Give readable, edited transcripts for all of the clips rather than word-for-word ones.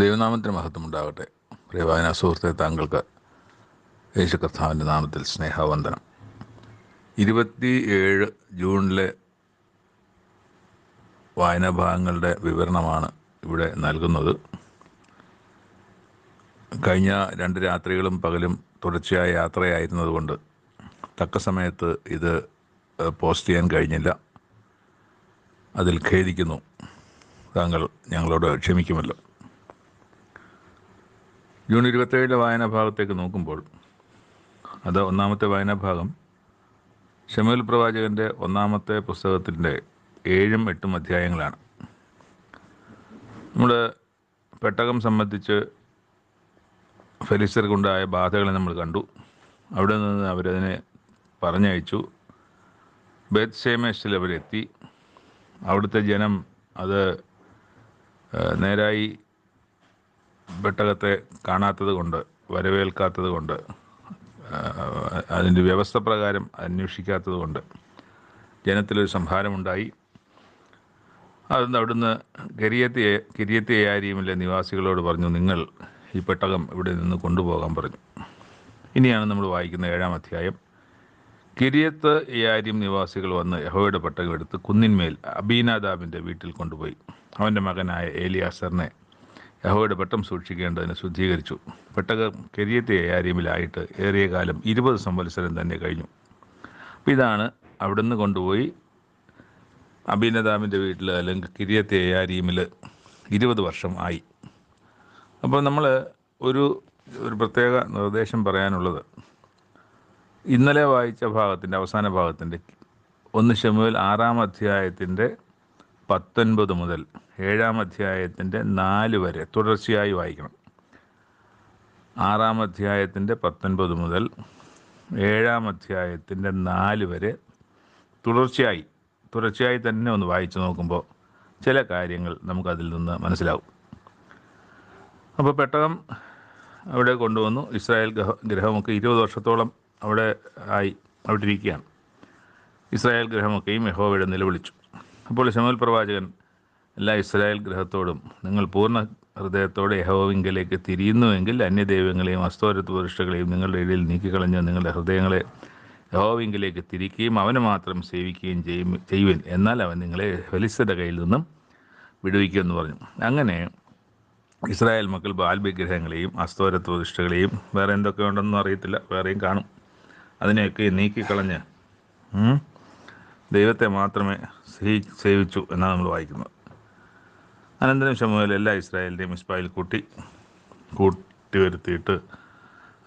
ദൈവനാമത്തിന് മഹത്വമുണ്ടാകട്ടെ. പ്രിയവായന സുഹൃത്തെ, താങ്കൾക്ക് യേശു കർത്താവിൻ്റെ നാമത്തിൽ സ്നേഹവന്ദനം. 27 ജൂണിലെ വായനാഭാഗങ്ങളുടെ വിവരണമാണ് ഇവിടെ നൽകുന്നത്. കഴിഞ്ഞ 2 രാത്രികളും പകലും തുടർച്ചയായ യാത്രയായിരുന്നതുകൊണ്ട് തക്ക സമയത്ത് ഇത് പോസ്റ്റ് ചെയ്യാൻ കഴിഞ്ഞില്ല. അതിൽ ഖേദിക്കുന്നു. താങ്കൾ ഞങ്ങളോട് ക്ഷമിക്കുമല്ലോ. ജൂൺ 27 വായനാഭാഗത്തേക്ക് നോക്കുമ്പോൾ അത് ഒന്നാമത്തെ വായനാഭാഗം ശമൂവേൽ പ്രവാചകൻ്റെ ഒന്നാമത്തെ പുസ്തകത്തിൻ്റെ 7ഉം 8ഉം അധ്യായങ്ങളാണ്. നമ്മൾ പെട്ടകം സംബന്ധിച്ച് ഫെലിസ്ത്യർക്കുണ്ടായ ബാധകളെ നമ്മൾ കണ്ടു. അവിടെ നിന്ന് അവരതിനെ പറഞ്ഞയച്ചു. ബേത്ത്ശേമെശിൽ അവരെത്തി. അവിടുത്തെ ജനം അത് നേരായി പെട്ടകത്തെ കാണാത്തത് കൊണ്ട്, വരവേൽക്കാത്തത് കൊണ്ട്, അതിൻ്റെ വ്യവസ്ഥ പ്രകാരം അന്വേഷിക്കാത്തത് കൊണ്ട് ജനത്തിലൊരു സംഹാരമുണ്ടായി. അവിടുന്ന് കിര്യത്ത് യെയാരീമിലെ നിവാസികളോട് പറഞ്ഞു, നിങ്ങൾ ഈ പെട്ടകം ഇവിടെ നിന്ന് കൊണ്ടുപോകാൻ പറഞ്ഞു. ഇനിയാണ് നമ്മൾ വായിക്കുന്ന 7-ാം അധ്യായം. കിര്യത്ത് യെയാരീം നിവാസികൾ വന്ന് യഹോവയുടെ പെട്ടകം എടുത്ത് കുന്നിന്മേൽ അബീനാദാബിൻ്റെ വീട്ടിൽ കൊണ്ടുപോയി അവൻ്റെ മകനായ ഏലിയാസറിനെ യഹോവയുടെ പെട്ടകം സൂക്ഷിക്കേണ്ടതിന് ശുദ്ധീകരിച്ചു. പെട്ടകം കിര്യത്ത് യെയാരീമിലായിട്ട് ഏറിയ കാലം 20 സംവത്സരം തന്നെ കഴിഞ്ഞു. അപ്പം ഇതാണ് അവിടുന്ന് കൊണ്ടുപോയി അബീനദാബിൻ്റെ വീട്ടിൽ, അല്ലെങ്കിൽ കിര്യത്ത് യെയാരീമിൽ 20 വർഷം ആയി. അപ്പോൾ നമ്മൾ ഒരു പ്രത്യേക നിർദ്ദേശം പറയാനുള്ളത്, ഇന്നലെ വായിച്ച ഭാഗത്തിൻ്റെ അവസാന ഭാഗത്തിൻ്റെ 1 ശമൂവേൽ 6-ാം അധ്യായത്തിൻ്റെ 19 മുതൽ 7-ാം അധ്യായത്തിൻ്റെ 4 വരെ തുടർച്ചയായി വായിക്കണം. 6-ാം അധ്യായത്തിൻ്റെ 19 മുതൽ 7-ാം അധ്യായത്തിൻ്റെ 4 വരെ തുടർച്ചയായി തന്നെ ഒന്ന് വായിച്ചു നോക്കുമ്പോൾ ചില കാര്യങ്ങൾ നമുക്കതിൽ നിന്ന് മനസ്സിലാവും. അപ്പോൾ പെട്ടകം അവിടെ കൊണ്ടുവന്നു. ഇസ്രായേൽ ഗൃഹമൊക്കെ 20 വർഷത്തോളം അവിടെ ഇരിക്കുകയാണ്. ഇസ്രായേൽ ഗൃഹമൊക്കെയും യഹോവയുടെ നിലവിളിച്ചു. അപ്പോൾ ശമൂവേൽ പ്രവാചകൻ എല്ലാ ഇസ്രായേൽ ഗൃഹത്തോടും, നിങ്ങൾ പൂർണ്ണ ഹൃദയത്തോടെ യഹോവയിങ്കലേക്ക് തിരിയുന്നുവെങ്കിൽ അന്യദൈവങ്ങളെയും അസ്തോരത്ത് പ്രതിഷ്ഠകളെയും നിങ്ങളുടെ ഇടയിൽ നീക്കിക്കളഞ്ഞ് നിങ്ങളുടെ ഹൃദയങ്ങളെ യഹോവയിങ്കലേക്ക് തിരിക്കുകയും അവനെ മാത്രം സേവിക്കുകയും ചെയ്യുവിൻ, എന്നാൽ അവൻ നിങ്ങളെ ഫെലിസ്ത്യരുടെ കയ്യിൽ നിന്നും വിടുവിക്കുമെന്ന് പറഞ്ഞു. അങ്ങനെ ഇസ്രായേൽ മക്കൾ ബാൽ വിഗ്രഹങ്ങളെയും അസ്തോരത്ത് പ്രതിഷ്ഠകളെയും വേറെ എന്തൊക്കെ ഉണ്ടെന്നും അറിയത്തില്ല, വേറെയും കാണും, അതിനെയൊക്കെ നീക്കിക്കളഞ്ഞ് ദൈവത്തെ മാത്രമേ സേവിച്ചു എന്നാണ് നമ്മൾ വായിക്കുന്നത്. അനന്തരം ശമൂവേൽ എല്ലാ ഇസ്രായേലിൻ്റെയും മിസ്പായിൽ കൂട്ടി വരുത്തിയിട്ട്,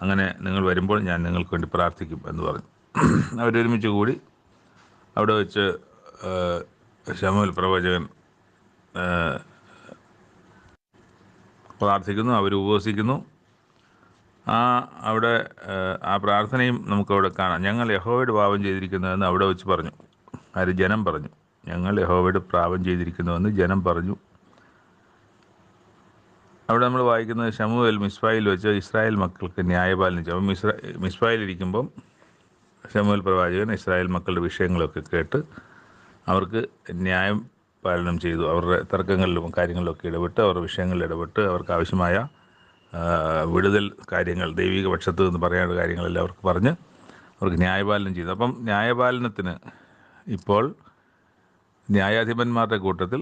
അങ്ങനെ നിങ്ങൾ വരുമ്പോൾ ഞാൻ നിങ്ങൾക്ക് വേണ്ടി പ്രാർത്ഥിക്കും എന്ന് പറഞ്ഞു. അവരൊരുമിച്ച് കൂടി അവിടെ വെച്ച് ശമൂവേൽ പ്രവാചകൻ പ്രാർത്ഥിക്കുന്നു, അവർ ഉപവസിക്കുന്നു. അവിടെ ആ പ്രാർത്ഥനയും നമുക്കവിടെ കാണാം. ഞങ്ങൾ യഹോവയുടെ പാപം ചെയ്തിരിക്കുന്നതെന്ന് അവിടെ വെച്ച് പറഞ്ഞു. ജനം പറഞ്ഞു. ഞങ്ങൾ യഹോവയുടെ പാപം ചെയ്തിരിക്കുന്നുവെന്ന് ജനം പറഞ്ഞു. അവിടെ നമ്മൾ വായിക്കുന്നത് ശമൂവേൽ മിസ്പായിൽ വെച്ച് ഇസ്രായേൽ മക്കൾക്ക് ന്യായപാലനം ചെയ്യും. അപ്പം മിസ്പായിലിരിക്കുമ്പം ശമൂവേൽ പ്രവാചകൻ ഇസ്രായേൽ മക്കളുടെ വിഷയങ്ങളൊക്കെ കേട്ട് അവർക്ക് ന്യായം പാലനം ചെയ്തു. അവരുടെ തർക്കങ്ങളിലും കാര്യങ്ങളിലൊക്കെ ഇടപെട്ട്, അവരുടെ വിഷയങ്ങളിൽ ഇടപെട്ട്, അവർക്ക് ആവശ്യമായ വിടുതൽ കാര്യങ്ങൾ, ദൈവിക പക്ഷത്ത് നിന്ന് പറയാനുള്ള കാര്യങ്ങളെല്ലാം അവർക്ക് പറഞ്ഞ് അവർക്ക് ന്യായപാലനം ചെയ്തു. അപ്പം ന്യായപാലനത്തിന് ഇപ്പോൾ ന്യായാധിപന്മാരുടെ കൂട്ടത്തിൽ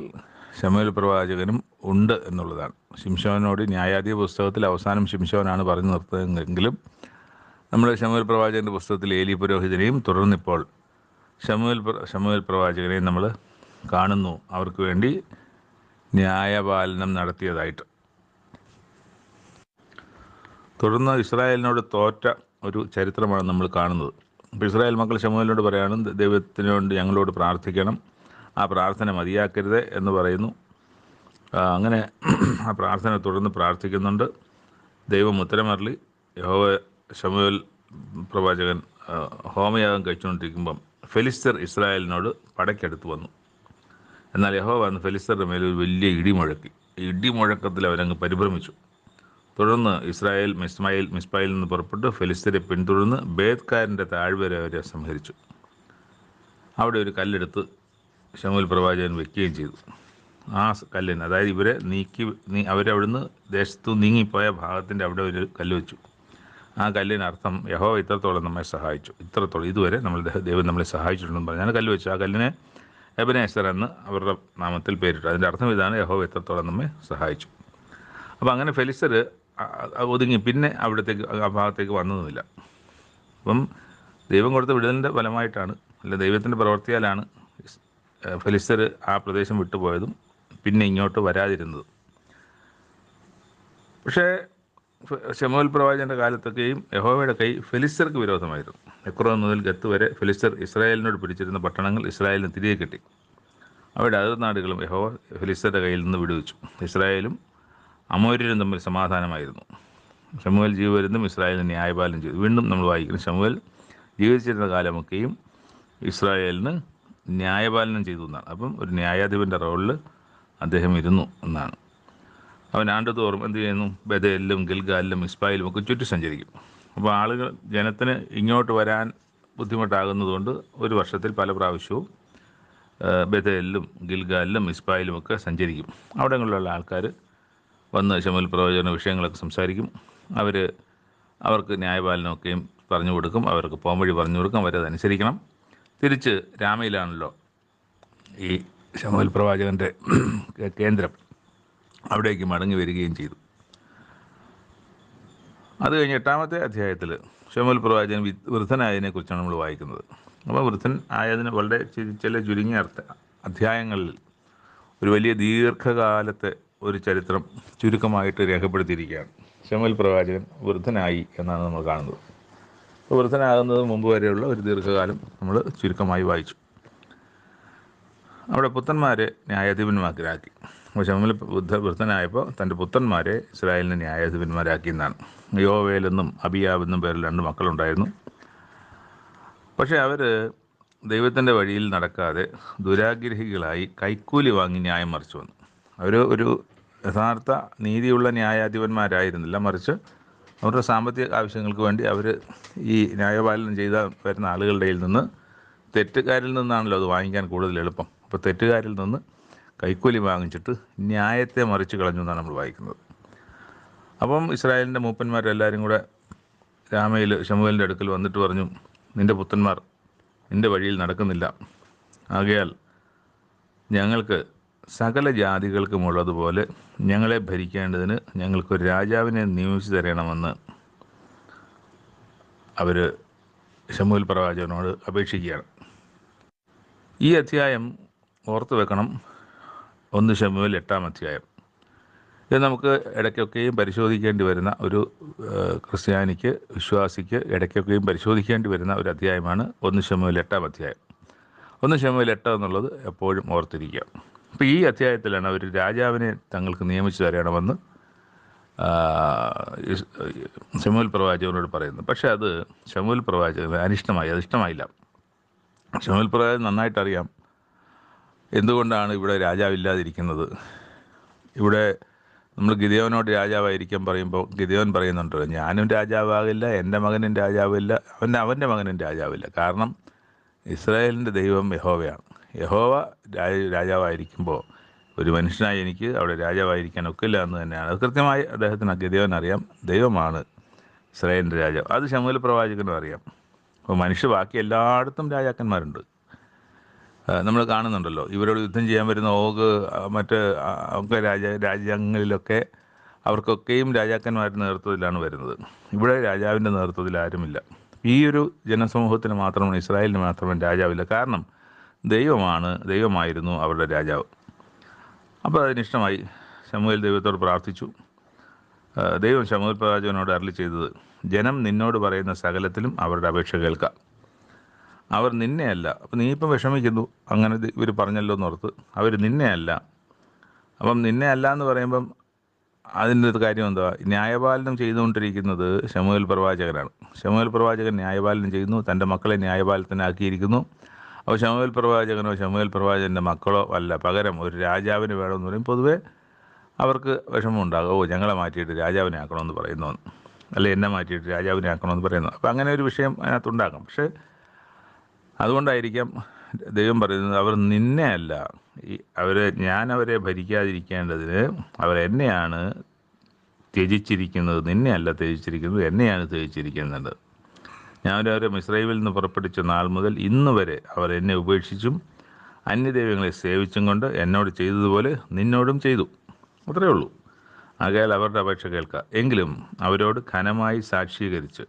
ശമൂവേൽ പ്രവാചകനും ഉണ്ട് എന്നുള്ളതാണ്. ശിംശോനോട് ന്യായാധിപ പുസ്തകത്തിൽ അവസാനം ശിംശോനാണ് പറഞ്ഞു നിർത്തുന്നതെങ്കിലും നമ്മൾ ശമൂവേൽ പ്രവാചകൻ്റെ പുസ്തകത്തിൽ ഏലി പുരോഹിതനെയും തുടർന്നിപ്പോൾ ശമൂവേൽ പ്രവാചകനെയും നമ്മൾ കാണുന്നു, അവർക്ക് വേണ്ടി ന്യായപാലനം നടത്തിയതായിട്ട്. തുടർന്ന് ഇസ്രായേലിനോട് തോറ്റ ഒരു ചരിത്രമാണ് നമ്മൾ കാണുന്നത്. അപ്പോൾ ഇസ്രായേൽ മക്കൾ ശമൂവേലിനോട് പറയാണ്, ദൈവത്തിനോട് ഞങ്ങളോട് പ്രാർത്ഥിക്കണം, ആ പ്രാർത്ഥന മതിയാക്കരുത് എന്ന് പറയുന്നു. അങ്ങനെ ആ പ്രാർത്ഥന തുടർന്ന് പ്രാർത്ഥിക്കുന്നുണ്ട്. ദൈവം ഉത്തരമരളി. ശമൂവേൽ പ്രവാചകൻ ഹോമയാഗം കഴിച്ചുകൊണ്ടിരിക്കുമ്പം ഫെലിസ്ത്യർ ഇസ്രായേലിനോട് പടയ്ക്കടുത്ത് വന്നു. എന്നാൽ യഹോവ അന്ന് ഫെലിസ്ത്യരുടെ മേലെ ഒരു വലിയ ഇടിമുഴക്കി. ഇടിമുഴക്കത്തിൽ അവരങ്ങ് പരിഭ്രമിച്ചു. തുടർന്ന് ഇസ്രായേൽ മിസ്പായിൽ നിന്ന് പുറപ്പെട്ട് ഫെലിസ്ത്യരെ പിന്തുടർന്ന് ബേത്ത്കാരിൻ്റെ താഴ്വര അവരെ സംഹരിച്ചു. അവിടെ ഒരു കല്ലെടുത്ത് ശമൂവേൽ പ്രവാചകൻ വയ്ക്കുകയും ചെയ്തു. ആ കല്ലിന്, അതായത് ഇവരെ അവരവിടുന്ന് ദേശത്തു നീങ്ങിപ്പോയ ഭാഗത്തിൻ്റെ അവിടെ ഒരു കല്ല് വെച്ചു. ആ കല്ലിനർത്ഥം യഹോവ ഇത്രത്തോളം നമ്മെ സഹായിച്ചു, ഇത്രത്തോളം ഇതുവരെ ദൈവം നമ്മളെ സഹായിച്ചിട്ടുണ്ടെന്ന് പറഞ്ഞാൽ കല്ല് വെച്ചു. ആ കല്ലിനെ എബനേസർ എന്ന് അവരുടെ നാമത്തിൽ പേരിട്ടു. അതിൻ്റെ അർത്ഥം ഇതാണ്, യഹോവ ഇത്രത്തോളം നമ്മെ സഹായിച്ചു. അപ്പോൾ അങ്ങനെ ഫെലിസ്തർ ഒതുങ്ങി, പിന്നെ അവിടത്തേക്ക് ആ ഭാഗത്തേക്ക് വന്നതുമില്ല. അപ്പം ദൈവം കൊടുത്ത വിടുതലിൻ്റെ ഫലമായിട്ടാണ്, അല്ല ദൈവത്തിൻ്റെ പ്രവൃത്തിയാലാണ് ഫെലിസ്തർ ആ പ്രദേശം വിട്ടുപോയതും പിന്നെ ഇങ്ങോട്ട് വരാതിരുന്നത്. പക്ഷേ ശമൂവേൽ പ്രവാചകൻ്റെ കാലത്തൊക്കെയും യഹോവയുടെ കൈ ഫെലിസ്തർക്ക് വിരോധമായിരുന്നു. എക്രോൻ മുതൽ ഗത്ത് വരെ ഫെലിസ്തർ ഇസ്രായേലിനോട് പിടിച്ചിരുന്ന പട്ടണങ്ങൾ ഇസ്രായേലിന് തിരികെ കിട്ടി. അവരുടെ അതിർനാടുകളും യഹോവ ഫെലിസ്തരുടെ കയ്യിൽ നിന്ന് വിടുവിച്ചു. ഇസ്രായേലും അമോര്യരും തമ്മിൽ സമാധാനമായിരുന്നു. ശമൂവേൽ ജീവപര്യന്തം ഇസ്രായേലിന് ന്യായപാലനം ചെയ്തു. വീണ്ടും നമ്മൾ വായിക്കുന്നു, ശമൂവേൽ ജീവിച്ചിരുന്ന കാലമൊക്കെയും ഇസ്രായേലിന് ന്യായപാലനം ചെയ്തു എന്നാണ്. അപ്പം ഒരു ന്യായാധിപൻ്റെ റോളിൽ അദ്ദേഹം ഇരുന്നു എന്നാണ്. അവൻ ആണ്ടുതോറും എന്ത് ചെയ്യുന്നു? ബഥേലിലും ഗിൽഗാലിലും മിസ്പായിലും ഒക്കെ ചുറ്റി സഞ്ചരിക്കും. അപ്പോൾ ആളുകൾ, ജനത്തിന് ഇങ്ങോട്ട് വരാൻ ബുദ്ധിമുട്ടാകുന്നതുകൊണ്ട് ഒരു വർഷത്തിൽ പല പ്രാവശ്യവും ബഥേലിലും ഗിൽഗാലിലും മിസ്പായിലും ഒക്കെ സഞ്ചരിക്കും. അവിടങ്ങളിലുള്ള ആൾക്കാർ വന്ന് ശമൂവേൽ പ്രവചന വിഷയങ്ങളൊക്കെ സംസാരിക്കും. അവർക്ക് ന്യായപാലനമൊക്കെയും പറഞ്ഞു കൊടുക്കും, അവർക്ക് പോംവഴി പറഞ്ഞു കൊടുക്കും, അവരതനുസരിക്കണം. തിരിച്ച് രാമയിലാണല്ലോ ഈ ശമൂവേൽ പ്രവാചകൻ്റെ കേന്ദ്രം, അവിടേക്ക് മടങ്ങി വരികയും ചെയ്തു. അത് കഴിഞ്ഞ് 8-ാമത്തെ അധ്യായത്തിൽ ശമൂവേൽ പ്രവാചകൻ വൃദ്ധനായതിനെക്കുറിച്ചാണ് നമ്മൾ വായിക്കുന്നത്. അപ്പോൾ വൃദ്ധൻ ആയതിന് വളരെ ചില ചുരുങ്ങിയ അധ്യായങ്ങളിൽ ഒരു വലിയ ദീർഘകാലത്തെ ഒരു ചരിത്രം ചുരുക്കമായിട്ട് രേഖപ്പെടുത്തിയിരിക്കുകയാണ്. ശമൂവേൽ പ്രവാചകൻ വൃദ്ധനായി എന്നാണ് നമ്മൾ കാണുന്നത്. അപ്പോൾ വൃദ്ധനാകുന്നത് മുമ്പ് വരെയുള്ള ഒരു ദീർഘകാലം നമ്മൾ ചുരുക്കമായി വായിച്ചു. അവിടെ പുത്രന്മാരെ ന്യായാധിപന്മാരാക്കി. അപ്പോൾ ശമൂവേൽ വൃദ്ധനായപ്പോൾ തൻ്റെ പുത്രന്മാരെ ഇസ്രായേലിന് ന്യായാധിപന്മാരാക്കി എന്നാണ്. യോവേലെന്നും അബിയാവെന്നും പേരിൽ 2 മക്കളുണ്ടായിരുന്നു. പക്ഷേ അവർ ദൈവത്തിൻ്റെ വഴിയിൽ നടക്കാതെ ദുരാഗ്രഹികളായി കൈക്കൂലി വാങ്ങി ന്യായം മറിച്ചു വന്നു. അവർ ഒരു യഥാർത്ഥ നീതിയുള്ള ന്യായാധിപന്മാരായിരുന്നില്ല, മറിച്ച് അവരുടെ സാമ്പത്തിക ആവശ്യങ്ങൾക്ക് വേണ്ടി അവർ ഈ ന്യായപാലനം ചെയ്ത വരുന്ന ആളുകളുടെ നിന്ന്, തെറ്റുകാരിൽ നിന്നാണല്ലോ അത് വാങ്ങിക്കാൻ കൂടുതൽ എളുപ്പം. അപ്പോൾ തെറ്റുകാരിൽ നിന്ന് കൈക്കൂലി വാങ്ങിച്ചിട്ട് ന്യായത്തെ മറിച്ച് കളഞ്ഞു എന്നാണ് നമ്മൾ വായിക്കുന്നത്. അപ്പം ഇസ്രായേലിൻ്റെ മൂപ്പന്മാരെല്ലാവരും കൂടെ രാമയിൽ ശമൂവേലിൻ്റെ അടുക്കൽ വന്നിട്ട് പറഞ്ഞു, നിൻ്റെ പുത്രന്മാർ നിൻ്റെ വഴിയിൽ നടക്കുന്നില്ല, ആകയാൽ ഞങ്ങൾക്ക് സകല ജാതികൾക്കുമുള്ളതുപോലെ ഞങ്ങളെ ഭരിക്കേണ്ടതിന് ഞങ്ങൾക്കൊരു രാജാവിനെ നിയമിച്ചു തരണമെന്ന് അവർ ശമൂവേൽ പ്രവാചകനോട് അപേക്ഷിക്കുകയാണ്. ഈ അധ്യായം ഓർത്തു വെക്കണം, 1 ശമൂവേൽ 8-ാം അധ്യായം. ഇത് നമുക്ക് ഇടയ്ക്കൊക്കെയും പരിശോധിക്കേണ്ടി വരുന്ന ഒരു ക്രിസ്ത്യാനിക്ക്, വിശ്വാസിക്ക് ഇടയ്ക്കൊക്കെയും പരിശോധിക്കേണ്ടി വരുന്ന ഒരു അധ്യായമാണ് 1 ശമൂവേൽ 8-ാം അധ്യായം. 1 ശമൂവേൽ 8 എന്നുള്ളത് എപ്പോഴും ഓർത്തിരിക്കുക. അപ്പോൾ ഈ അധ്യായത്തിലാണ് അവർ രാജാവിനെ തങ്ങൾക്ക് നിയമിച്ചു തരണമെന്ന് ശമൂവേൽ പ്രവാചകനോട് പറയുന്നത്. പക്ഷേ അത് ശമൂവേൽ പ്രവാചകന് അത് ഇഷ്ടമായില്ല. ശമൂവേൽ പ്രവാചകൻ നന്നായിട്ടറിയാം എന്തുകൊണ്ടാണ് ഇവിടെ രാജാവില്ലാതിരിക്കുന്നത്. ഇവിടെ നമ്മൾ ഗിദെയോനോട് രാജാവായിരിക്കാൻ പറയുമ്പോൾ ഗിദെയോൻ പറയുന്നുണ്ട്, ഞാനും രാജാവാകില്ല, എൻ്റെ മകനും രാജാവില്ല, അവൻ്റെ മകനും രാജാവില്ല. കാരണം ഇസ്രായേലിൻ്റെ ദൈവം യഹോവയാണ്. യഹോവ രാജാവായിരിക്കുമ്പോൾ ഒരു മനുഷ്യനായി എനിക്ക് അവിടെ രാജാവായിരിക്കാൻ ഒക്കില്ല എന്ന് തന്നെയാണ്. അത് കൃത്യമായി അദ്ദേഹത്തിന് ഗിദെയോൻ അറിയാം, ദൈവമാണ് ഇസ്രായേലിൻ്റെ രാജാവ്. അത് ശമൂവേൽ പ്രവാചകനും അറിയാം. അപ്പോൾ ബാക്കി എല്ലായിടത്തും രാജാക്കന്മാരുണ്ട്. നമ്മൾ കാണുന്നുണ്ടല്ലോ, ഇവരോട് യുദ്ധം ചെയ്യാൻ വരുന്ന ഓഗ്, മറ്റ് ഒക്കെ രാജ്യങ്ങളിലൊക്കെ അവർക്കൊക്കെയും രാജാക്കന്മാരുടെ നേതൃത്വത്തിലാണ് വരുന്നത്. ഇവിടെ രാജാവിൻ്റെ നേതൃത്വത്തിൽ ആരുമില്ല. ഈ ഒരു ജനസമൂഹത്തിന് മാത്രമാണ്, ഇസ്രായേലിന് മാത്രമേ രാജാവില്ല. കാരണം ദൈവമായിരുന്നു അവരുടെ രാജാവ്. അപ്പോൾ അതിനിഷ്ടമായി ശമൂവേൽ ദൈവത്തോട് പ്രാർത്ഥിച്ചു. ദൈവം ശമൂവേൽ പ്രവാചകനോട് അരുളി ചെയ്തത്, ജനം നിന്നോട് പറയുന്ന സകലത്തിലും അവരുടെ അപേക്ഷ കേൾക്കാം. അവർ നിന്നെയല്ല. അപ്പം നീ ഇപ്പം വിഷമിക്കുന്നു, അങ്ങനെ ഇവർ പറഞ്ഞല്ലോ എന്നോർത്ത്. അവർ നിന്നെയല്ല. അപ്പം നിന്നെ അല്ല എന്ന് പറയുമ്പം അതിൻ്റെ ഒരു കാര്യം എന്താ? ന്യായപാലനം ചെയ്തുകൊണ്ടിരിക്കുന്നത് ശമൂവേൽ പ്രവാചകനാണ്. ശമൂവേൽ പ്രവാചകൻ ന്യായപാലനം ചെയ്യുന്നു, തൻ്റെ മക്കളെ ന്യായപാലനത്തിനാക്കിയിരിക്കുന്നു. അപ്പോൾ ശമൂവേൽ പ്രവാചകനോ ശമൂവേൽ പ്രവാചകൻ്റെ മക്കളോ അല്ല, പകരം ഒരു രാജാവിന് വേണമെന്ന് പറയും. പൊതുവേ അവർക്ക് വിഷമമുണ്ടാകും, ഞങ്ങളെ മാറ്റിയിട്ട് രാജാവിനെ ആക്കണമെന്ന് പറയുന്നു, അല്ലെ എന്നെ മാറ്റിയിട്ട് രാജാവിനെ ആക്കണമെന്ന് പറയുന്നു. അപ്പോൾ അങ്ങനെ ഒരു വിഷയം അതിനകത്തുണ്ടാകാം. പക്ഷേ അതുകൊണ്ടായിരിക്കാം ദൈവം പറയുന്നത്, അവർ നിന്നെ അല്ല, ഞാൻ അവരെ ഭരിക്കാതിരിക്കേണ്ടതിന് അവർ എന്നെയാണ് ത്യജിച്ചിരിക്കുന്നത്. നിന്നെ അല്ല ത്യജിച്ചിരിക്കുന്നത്, എന്നെയാണ് ത്യജിച്ചിരിക്കുന്നത്. ഞാൻ അവരെ മിസ്രയീമിൽ നിന്ന് പുറപ്പെടുവിച്ച നാൾ മുതൽ ഇന്ന് വരെ അവർ എന്നെ ഉപേക്ഷിച്ചും അന്യദൈവങ്ങളെ സേവിച്ചും കൊണ്ട് എന്നോട് ചെയ്തതുപോലെ നിന്നോടും ചെയ്തു. അത്രയേ ഉള്ളൂ. ആകയാൽ അവരുടെ അപേക്ഷ കേൾക്കുക. എങ്കിലും അവരോട് ഘനമായി സാക്ഷീകരിച്ച്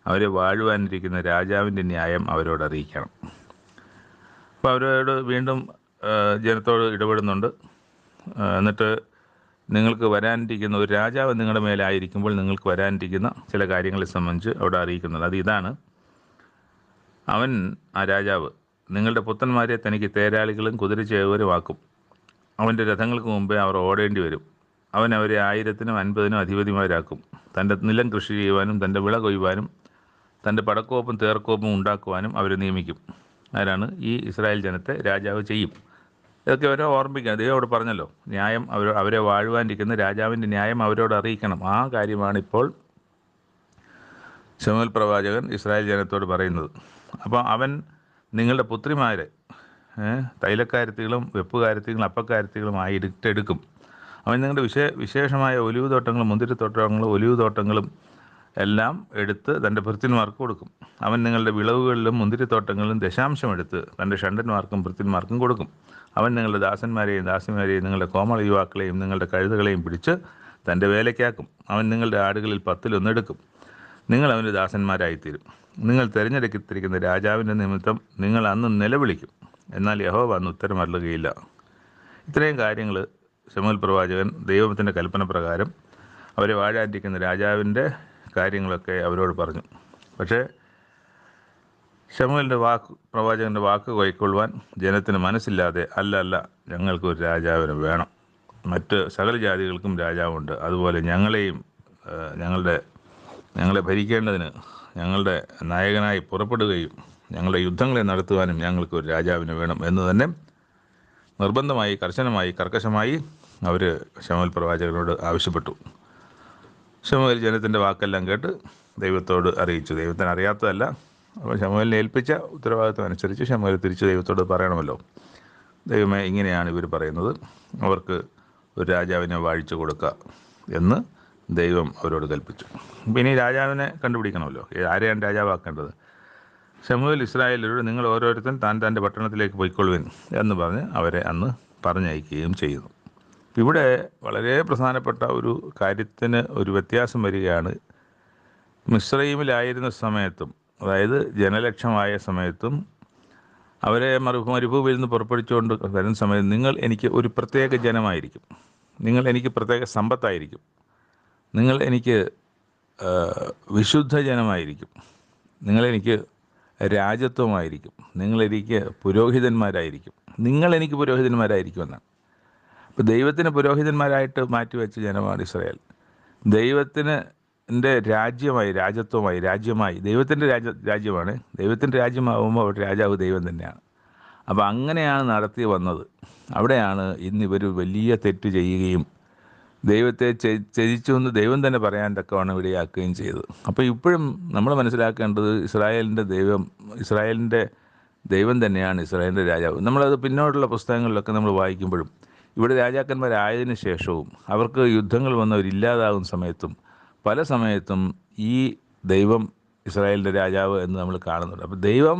അവരെ വാഴുവാനിരിക്കുന്ന രാജാവിൻ്റെ ന്യായം അവരോട് അറിയിക്കണം. അപ്പോൾ അവരോട് വീണ്ടും ജനത്തോട് ഇടപെടുന്നുണ്ട്. എന്നിട്ട് നിങ്ങൾക്ക് വരാനിരിക്കുന്ന ഒരു രാജാവ് നിങ്ങളുടെ മേലായിരിക്കുമ്പോൾ നിങ്ങൾക്ക് വരാനിരിക്കുന്ന ചില കാര്യങ്ങളെ സംബന്ധിച്ച് അവിടെ അറിയിക്കുന്നുണ്ട്. അത് ഇതാണ്: അവൻ, ആ രാജാവ്, നിങ്ങളുടെ പുത്രന്മാരെ തനിക്ക് തേരാളികളും കുതിരച്ചേവകരും ആക്കും. അവൻ്റെ രഥങ്ങൾക്ക് മുമ്പേ അവർ ഓടേണ്ടി വരും. അവൻ അവരെ 1000-നും 50-നും അധിപതിമാരാക്കും. തൻ്റെ നിലം കൃഷി ചെയ്യുവാനും തൻ്റെ വിള കൊയ്യുവാനും തൻ്റെ പടക്കോപ്പും തേർക്കോപ്പും ഉണ്ടാക്കുവാനും അവരെ നിയമിക്കും. ആരാണ്? ഈ ഇസ്രായേൽ ജനത്തെ രാജാവ് ചെയ്യും. ഇതൊക്കെ അവരെ ഓർമ്മിക്കുക. ദൈവം അവിടെ പറഞ്ഞല്ലോ, ന്യായം അവരെ വാഴുവാനിരിക്കുന്ന രാജാവിൻ്റെ ന്യായം അവരോട് അറിയിക്കണം. ആ കാര്യമാണ് ഇപ്പോൾ ശമൂവേൽ പ്രവാചകൻ ഇസ്രായേൽ ജനത്തോട് പറയുന്നത്. അപ്പോൾ അവൻ നിങ്ങളുടെ പുത്രിമാരെ തൈലക്കാരത്തികളും വെപ്പുകാരത്തികളും അപ്പക്കാരത്തികളുമായി എടുക്കും. അവൻ നിങ്ങളുടെ വിശേഷമായ ഒലിവ് തോട്ടങ്ങളും മുന്തിരിത്തോട്ടങ്ങളും ഒലിവ് തോട്ടങ്ങളും എല്ലാം എടുത്ത് തൻ്റെ ഭൃത്യന്മാർക്ക് കൊടുക്കും. അവൻ നിങ്ങളുടെ വിളവുകളിലും മുന്തിരിത്തോട്ടങ്ങളിലും ദശാംശം എടുത്ത് തൻ്റെ ഷണ്ഡന്മാർക്കും ഭൃത്യന്മാർക്കും കൊടുക്കും. അവൻ നിങ്ങളുടെ ദാസന്മാരെയും ദാസിമാരെയും നിങ്ങളുടെ കോമള യുവാക്കളെയും നിങ്ങളുടെ കഴുതകളെയും പിടിച്ച് തൻ്റെ വേലയ്ക്കാക്കും. അവൻ നിങ്ങളുടെ ആടുകളിൽ 10-1 എടുക്കും. നിങ്ങൾ അവൻ്റെ ദാസന്മാരായിത്തീരും. നിങ്ങൾ തിരഞ്ഞെടുത്തിരിക്കുന്ന രാജാവിൻ്റെ നിമിത്തം നിങ്ങൾ അന്ന് നിലവിളിക്കും, എന്നാൽ യഹോവ അന്ന് ഉത്തരം അരുളുകയില്ല. ഇത്രയും കാര്യങ്ങൾ ശമൂവേൽ പ്രവാചകൻ ദൈവത്തിൻ്റെ കൽപ്പന പ്രകാരം അവരെ വാഴാനിരിക്കുന്ന രാജാവിൻ്റെ കാര്യങ്ങളൊക്കെ അവരോട് പറഞ്ഞു. പക്ഷേ ശമൂവേലിൻ്റെ പ്രവാചകൻ്റെ വാക്ക് കൈക്കൊള്ളുവാൻ ജനത്തിന് മനസ്സില്ലാതെ, അല്ല, ഞങ്ങൾക്കൊരു രാജാവിന് വേണം, മറ്റ് സകല ജാതികൾക്കും രാജാവുണ്ട്, അതുപോലെ ഞങ്ങളെ ഭരിക്കേണ്ടതിന് ഞങ്ങളുടെ നായകനായി പുറപ്പെടുകയും ഞങ്ങളുടെ യുദ്ധങ്ങളെ നടത്തുവാനും ഞങ്ങൾക്കൊരു രാജാവിന് വേണം എന്ന് തന്നെ നിർബന്ധമായി, കർശനമായി, കർക്കശമായി അവർ ശമൂവേൽ പ്രവാചകനോട് ആവശ്യപ്പെട്ടു. ശമൂവേൽ ജനത്തിൻ്റെ വാക്കെല്ലാം കേട്ട് ദൈവത്തോട് അറിയിച്ചു. ദൈവത്തിന് അറിയാത്തതല്ല. അപ്പോൾ ശമൂവേലിനെ ഏൽപ്പിച്ച ഉത്തരവാദിത്വം അനുസരിച്ച് ശമൂവേൽ തിരിച്ച് ദൈവത്തോട് പറയണമല്ലോ, ദൈവമേ, ഇങ്ങനെയാണ് ഇവർ പറയുന്നത്, അവർക്ക് ഒരു രാജാവിനെ വാഴിച്ചു കൊടുക്കുക എന്ന് ദൈവം അവരോട് കൽപ്പിച്ചു. പിന്നെ ഈ രാജാവിനെ കണ്ടുപിടിക്കണമല്ലോ, ആരെയാണ് രാജാവാക്കേണ്ടത്. ശമൂവേൽ ഇസ്രായേലിലൂടെ നിങ്ങൾ ഓരോരുത്തരും തൻ്റെ പട്ടണത്തിലേക്ക് പോയിക്കൊള്ളുവിൻ എന്ന് പറഞ്ഞ് അവരെ അന്ന് പറഞ്ഞയക്കുകയും ചെയ്യുന്നു. ഇവിടെ വളരെ പ്രധാനപ്പെട്ട ഒരു കാര്യത്തിന് ഒരു വ്യത്യാസം വരികയാണ്. മിസ്രയീമിലായിരുന്ന സമയത്തും, അതായത് ജനലക്ഷമായ സമയത്തും, അവരെ മരുഭൂമിയിൽ നിന്ന് പുറപ്പെടുവിച്ചുകൊണ്ട് വരുന്ന സമയത്ത് നിങ്ങൾ എനിക്ക് ഒരു പ്രത്യേക ജനമായിരിക്കും, നിങ്ങൾ എനിക്ക് പ്രത്യേക സമ്പത്തായിരിക്കും, നിങ്ങൾ എനിക്ക് വിശുദ്ധ ജനമായിരിക്കും, നിങ്ങളെനിക്ക് രാജത്വമായിരിക്കും, നിങ്ങളെനിക്ക് പുരോഹിതന്മാരായിരിക്കും, നിങ്ങളെനിക്ക് പുരോഹിതന്മാരായിരിക്കുമെന്നാണ്. അപ്പോൾ ദൈവത്തിന് പുരോഹിതന്മാരായിട്ട് മാറ്റിവെച്ച ജനമാണ് ഇസ്രായേൽ. ദൈവത്തിൻ്റെ രാജ്യമായി ദൈവത്തിൻ്റെ രാജ്യമാണ്. ദൈവത്തിൻ്റെ രാജ്യമാകുമ്പോൾ അവിടെ രാജാവ് ദൈവം തന്നെയാണ്. അപ്പോൾ അങ്ങനെയാണ് നടത്തി വന്നത്. അവിടെയാണ് ഇന്നിവർ വലിയ തെറ്റ് ചെയ്യുകയും ദൈവത്തെ ത്യജിച്ചു എന്ന് ദൈവം തന്നെ പറയാൻ തക്കവണ്ണം ഇടയാക്കുകയും ചെയ്തത്. അപ്പോൾ ഇപ്പോഴും നമ്മൾ മനസ്സിലാക്കേണ്ടത് ഇസ്രായേലിൻ്റെ ദൈവം തന്നെയാണ് ഇസ്രായേലിൻ്റെ രാജാവ്. നമ്മളത് പിന്നോട്ടുള്ള പുസ്തകങ്ങളിലൊക്കെ നമ്മൾ വായിക്കുമ്പോഴും ഇവിടെ രാജാക്കന്മാരായതിനു ശേഷവും അവർക്ക് യുദ്ധങ്ങൾ വന്നവരില്ലാതാകുന്ന സമയത്തും പല സമയത്തും ഈ ദൈവം ഇസ്രായേലിൻ്റെ രാജാവ് എന്ന് നമ്മൾ കാണുന്നുണ്ട്. അപ്പോൾ ദൈവം